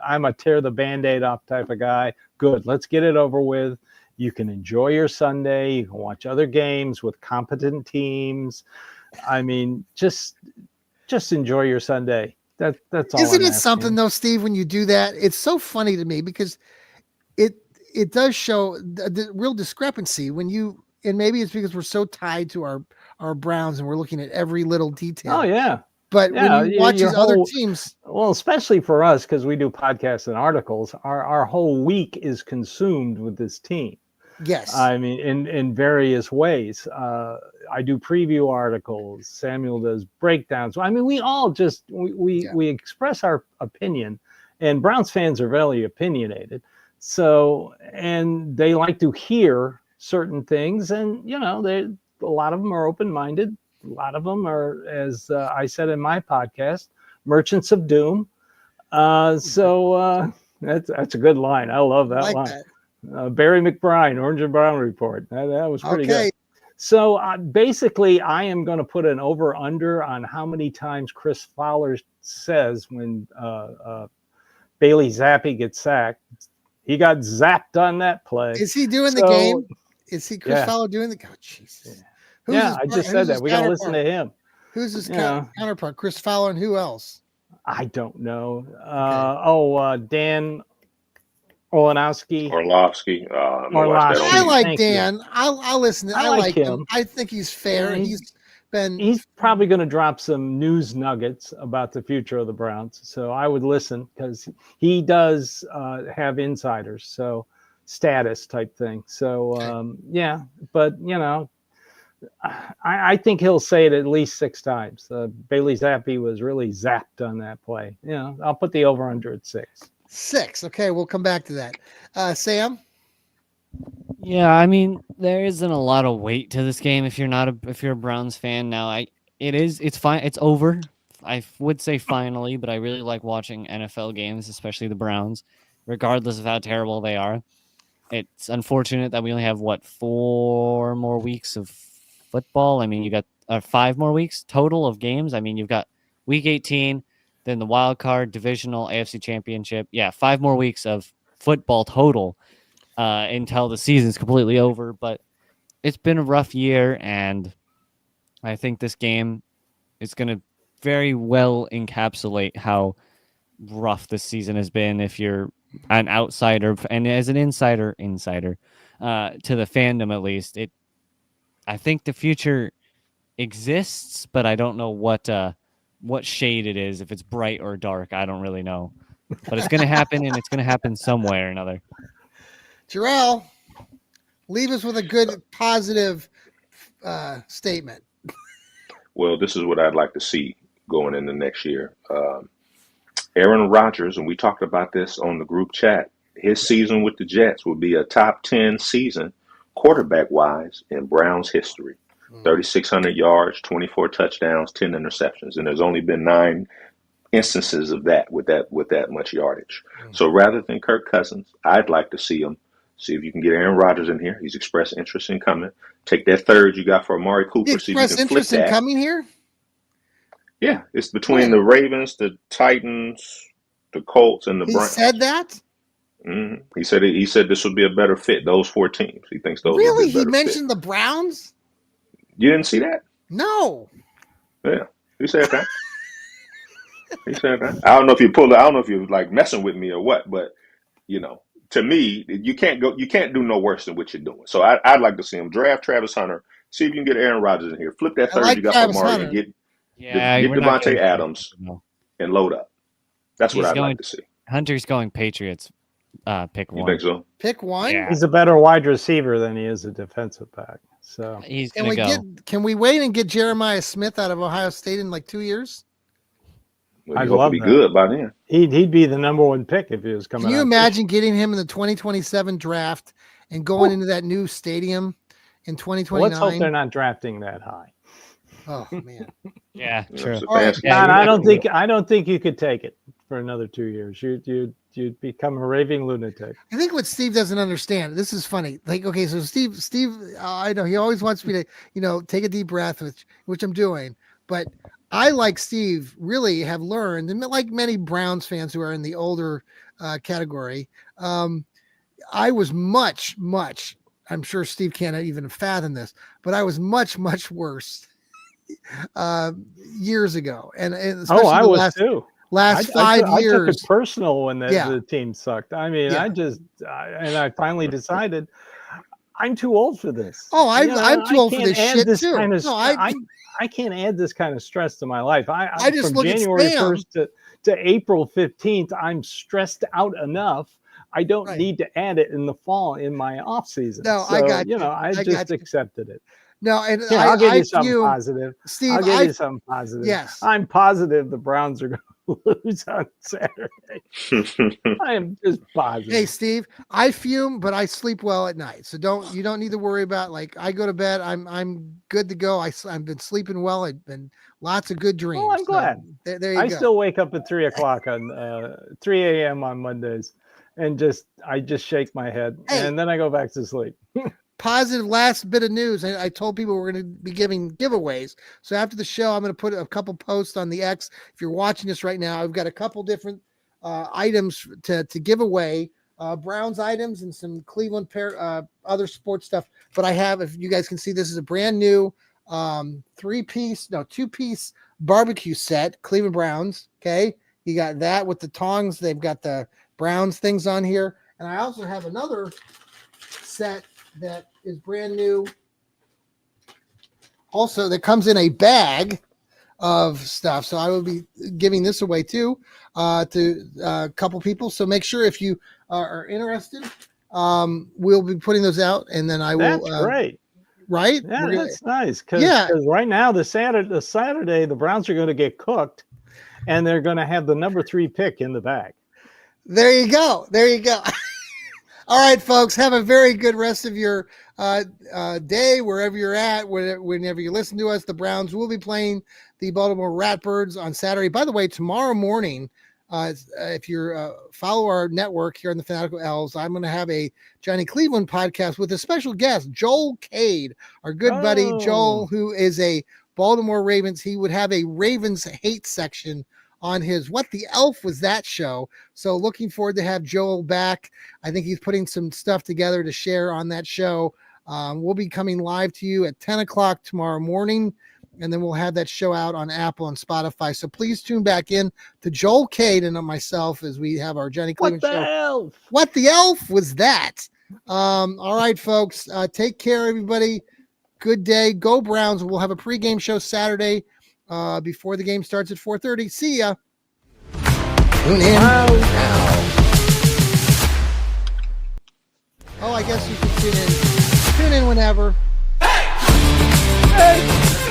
Speaker 2: I'm a tear the Band-Aid off type of guy. Good. Let's get it over with. You can enjoy your Sunday. You can watch other games with competent teams. I mean, just enjoy your Sunday. That's all.
Speaker 1: Isn't
Speaker 2: I'm
Speaker 1: it something
Speaker 2: asking.
Speaker 1: though, Steve? When you do that, it's so funny to me because it does show the real discrepancy when you, and maybe it's because we're so tied to our Browns and we're looking at every little detail.
Speaker 2: Oh yeah,
Speaker 1: But when
Speaker 2: yeah.
Speaker 1: you watch
Speaker 2: Your
Speaker 1: these other
Speaker 2: whole
Speaker 1: teams,
Speaker 2: well, especially for us because we do podcasts and articles, our whole week is consumed with this team.
Speaker 1: yes,
Speaker 2: I mean, in various ways. I do preview articles. Samuel does breakdowns. I mean, we all just we express our opinion, and Browns fans are very opinionated. So, and they like to hear certain things, and a lot of them are open-minded. A lot of them are, as I said in my podcast, merchants of doom. That's a good line. I love that
Speaker 1: like
Speaker 2: line.
Speaker 1: that.
Speaker 2: Barry McBride, Orange and Brown Report. That was pretty
Speaker 1: Okay.
Speaker 2: good. So basically, I am going to put an over/under on how many times Chris Fowler says when Bailey Zappi gets sacked. He got zapped on that play.
Speaker 1: Is he doing the game? Is he Chris Fowler doing the? Oh, Jesus.
Speaker 2: Yeah, I just said that. We got to listen to him.
Speaker 1: Who's his counterpart? Chris Fowler and who else?
Speaker 2: I don't know. Dan Orlowski.
Speaker 1: I like Dan. I'll listen. I like him. I think he's fair.
Speaker 2: Yeah, he's probably going to drop some news nuggets about the future of the Browns. So I would listen because he does have insiders, so status type thing. So but I think he'll say it at least 6 times. Bailey Zappi was really zapped on that play. I'll put the over under at 6.
Speaker 1: 6. Okay, we'll come back to that. Sam?
Speaker 4: Yeah, I mean, there isn't a lot of weight to this game if you're a Browns fan. Now, it's fine. It's over. I would say finally, but I really like watching NFL games, especially the Browns, regardless of how terrible they are. It's unfortunate that we only have 4 more weeks of football. I mean, you got 5 more weeks total of games. I mean, you've got week 18, then the wild card, divisional, AFC Championship. Yeah, 5 more weeks of football total until the season's completely over. But it's been a rough year, and I think this game is going to very well encapsulate how rough this season has been if you're an outsider, and as an insider to the fandom at least. I think the future exists, but I don't know what shade it is, if it's bright or dark. I don't really know, but it's going to happen, and it's going to happen some way or another.
Speaker 1: Jarrell, leave us with a good positive statement.
Speaker 3: Well, this is what I'd like to see going into next year. Aaron Rodgers, and we talked about this on the group chat, his season with the Jets will be a top 10 season quarterback-wise in Browns history. 3,600 yards, 24 touchdowns, 10 interceptions, and there's only been 9 instances of that with that much yardage. So rather than Kirk Cousins, I'd like to see if you can get Aaron Rodgers in here. He's expressed interest in coming. Take that third you got for Amari Cooper.
Speaker 1: He expressed interest in coming here?
Speaker 3: Yeah, it's between the Ravens, the Titans, the Colts, and the Browns.
Speaker 1: He said that?
Speaker 3: Mm-hmm. He said this would be a better fit, those 4 teams. He thinks those
Speaker 1: really?
Speaker 3: would be a better
Speaker 1: He mentioned
Speaker 3: fit.
Speaker 1: the Browns?
Speaker 3: You didn't see that?
Speaker 1: No.
Speaker 3: Yeah, he said that. He said that. I don't know if you like messing with me or what, but to me, you can't do no worse than what you're doing. So I'd like to see him draft Travis Hunter, see if you can get Aaron Rodgers in here, flip that third you got for Amari, and get Devontae Adams and load up. That's what I'd like to see. Hunter's
Speaker 4: going Patriots. Pick 1.
Speaker 3: You think so?
Speaker 1: Pick 1?
Speaker 4: Yeah.
Speaker 2: He's a better wide receiver than he is a defensive back. So
Speaker 4: he's going to go.
Speaker 1: Can we wait and get Jeremiah Smith out of Ohio State in like 2 years?
Speaker 3: Well, I'd love to be good by then.
Speaker 2: He'd be the number 1 pick if he was coming.
Speaker 1: Can you imagine getting him in the 2027 draft and going into that new stadium in 2029?
Speaker 2: Let's hope they're not drafting that high.
Speaker 1: Oh man.
Speaker 4: Yeah, true.
Speaker 2: I don't think you could take it for another 2 years. You'd become a raving lunatic.
Speaker 1: I think what Steve doesn't understand. This is funny. Like, okay, so Steve, I know he always wants me to, take a deep breath, which I'm doing. But I, like Steve, really have learned, and like many Browns fans who are in the older category, I was much. I'm sure Steve can't even fathom this, but I was much worse years ago, and
Speaker 2: I was too.
Speaker 1: last
Speaker 2: I
Speaker 1: 5
Speaker 2: took
Speaker 1: years.
Speaker 2: it personal when
Speaker 1: Yeah.
Speaker 2: the team sucked. I mean,
Speaker 1: Yeah.
Speaker 2: I finally decided I'm too old for this.
Speaker 1: Oh, I'm too old for
Speaker 2: can't
Speaker 1: this
Speaker 2: add
Speaker 1: shit
Speaker 2: this
Speaker 1: too.
Speaker 2: kind of
Speaker 1: No,
Speaker 2: I can't add this kind of stress to my life.
Speaker 1: I just
Speaker 2: from
Speaker 1: look at
Speaker 2: January
Speaker 1: spam.
Speaker 2: 1st to April 15th, I'm stressed out enough. I don't
Speaker 1: Right.
Speaker 2: need to add it in the fall in my off season.
Speaker 1: No,
Speaker 2: so,
Speaker 1: I got you.
Speaker 2: I
Speaker 1: I
Speaker 2: just
Speaker 1: got you.
Speaker 2: accepted it.
Speaker 1: No, and
Speaker 2: Here, I'll give
Speaker 1: I
Speaker 2: you something
Speaker 1: fume.
Speaker 2: positive.
Speaker 1: Steve,
Speaker 2: I'll give you something positive.
Speaker 1: yes.
Speaker 2: I'm positive the Browns are going to lose on Saturday. I am just positive.
Speaker 1: Hey, Steve, I fume, but I sleep well at night. So you don't need to worry about, like, I go to bed. I'm good to go. I've been sleeping well. I've been lots of good dreams.
Speaker 2: Well, I'm glad.
Speaker 1: So, there you
Speaker 2: I
Speaker 1: go.
Speaker 2: still wake up at 3:00 on 3 a.m. on Mondays, and I just shake my head,
Speaker 1: Hey.
Speaker 2: and then I go back to sleep.
Speaker 1: Positive last bit of news. I told people we're going to be giving giveaways. So after the show, I'm going to put a couple posts on the X. If you're watching this right now, I've got a couple different items to give away, Browns items and some Cleveland other sports stuff. But I have, if you guys can see, this is a brand new 2-piece barbecue set, Cleveland Browns. Okay. You got that with the tongs. They've got the Browns things on here. And I also have another set that is brand new. Also, that comes in a bag of stuff. So I will be giving this away too to a couple people. So make sure if you are interested, we'll be putting those out, and then I will.
Speaker 2: That's great.
Speaker 1: Right?
Speaker 2: Yeah, that's nice.
Speaker 1: Yeah.
Speaker 2: Because right now, the Saturday, the Browns are going to get cooked, and they're going to have the number 3 pick in the bag.
Speaker 1: There you go. There you go. All right, folks, have a very good rest of your day, wherever you're at, whenever you listen to us. The Browns will be playing the Baltimore Ratbirds on Saturday. By the way, tomorrow morning, if you follow our network here on the Fanatical Elfz, I'm going to have a Johnny Cleveland podcast with a special guest, Joel Cade, our good buddy Joel, who is a Baltimore Ravens. He would have a Ravens hate section on his What the Elf Was That show. So looking forward to have Joel back. I think he's putting some stuff together to share on that show. We'll be coming live to you at 10 o'clock tomorrow morning, and then we'll have that show out on Apple and Spotify. So please tune back in to Joel Cade and myself as we have our Johnny Cleveland show.
Speaker 2: Elf?
Speaker 1: What the Elf Was That? All right, folks. Take care, everybody. Good day. Go Browns. We'll have a pregame show Saturday before the game starts at 4:30. See ya. Tune in now. Oh, I guess you can tune in whenever. Hey!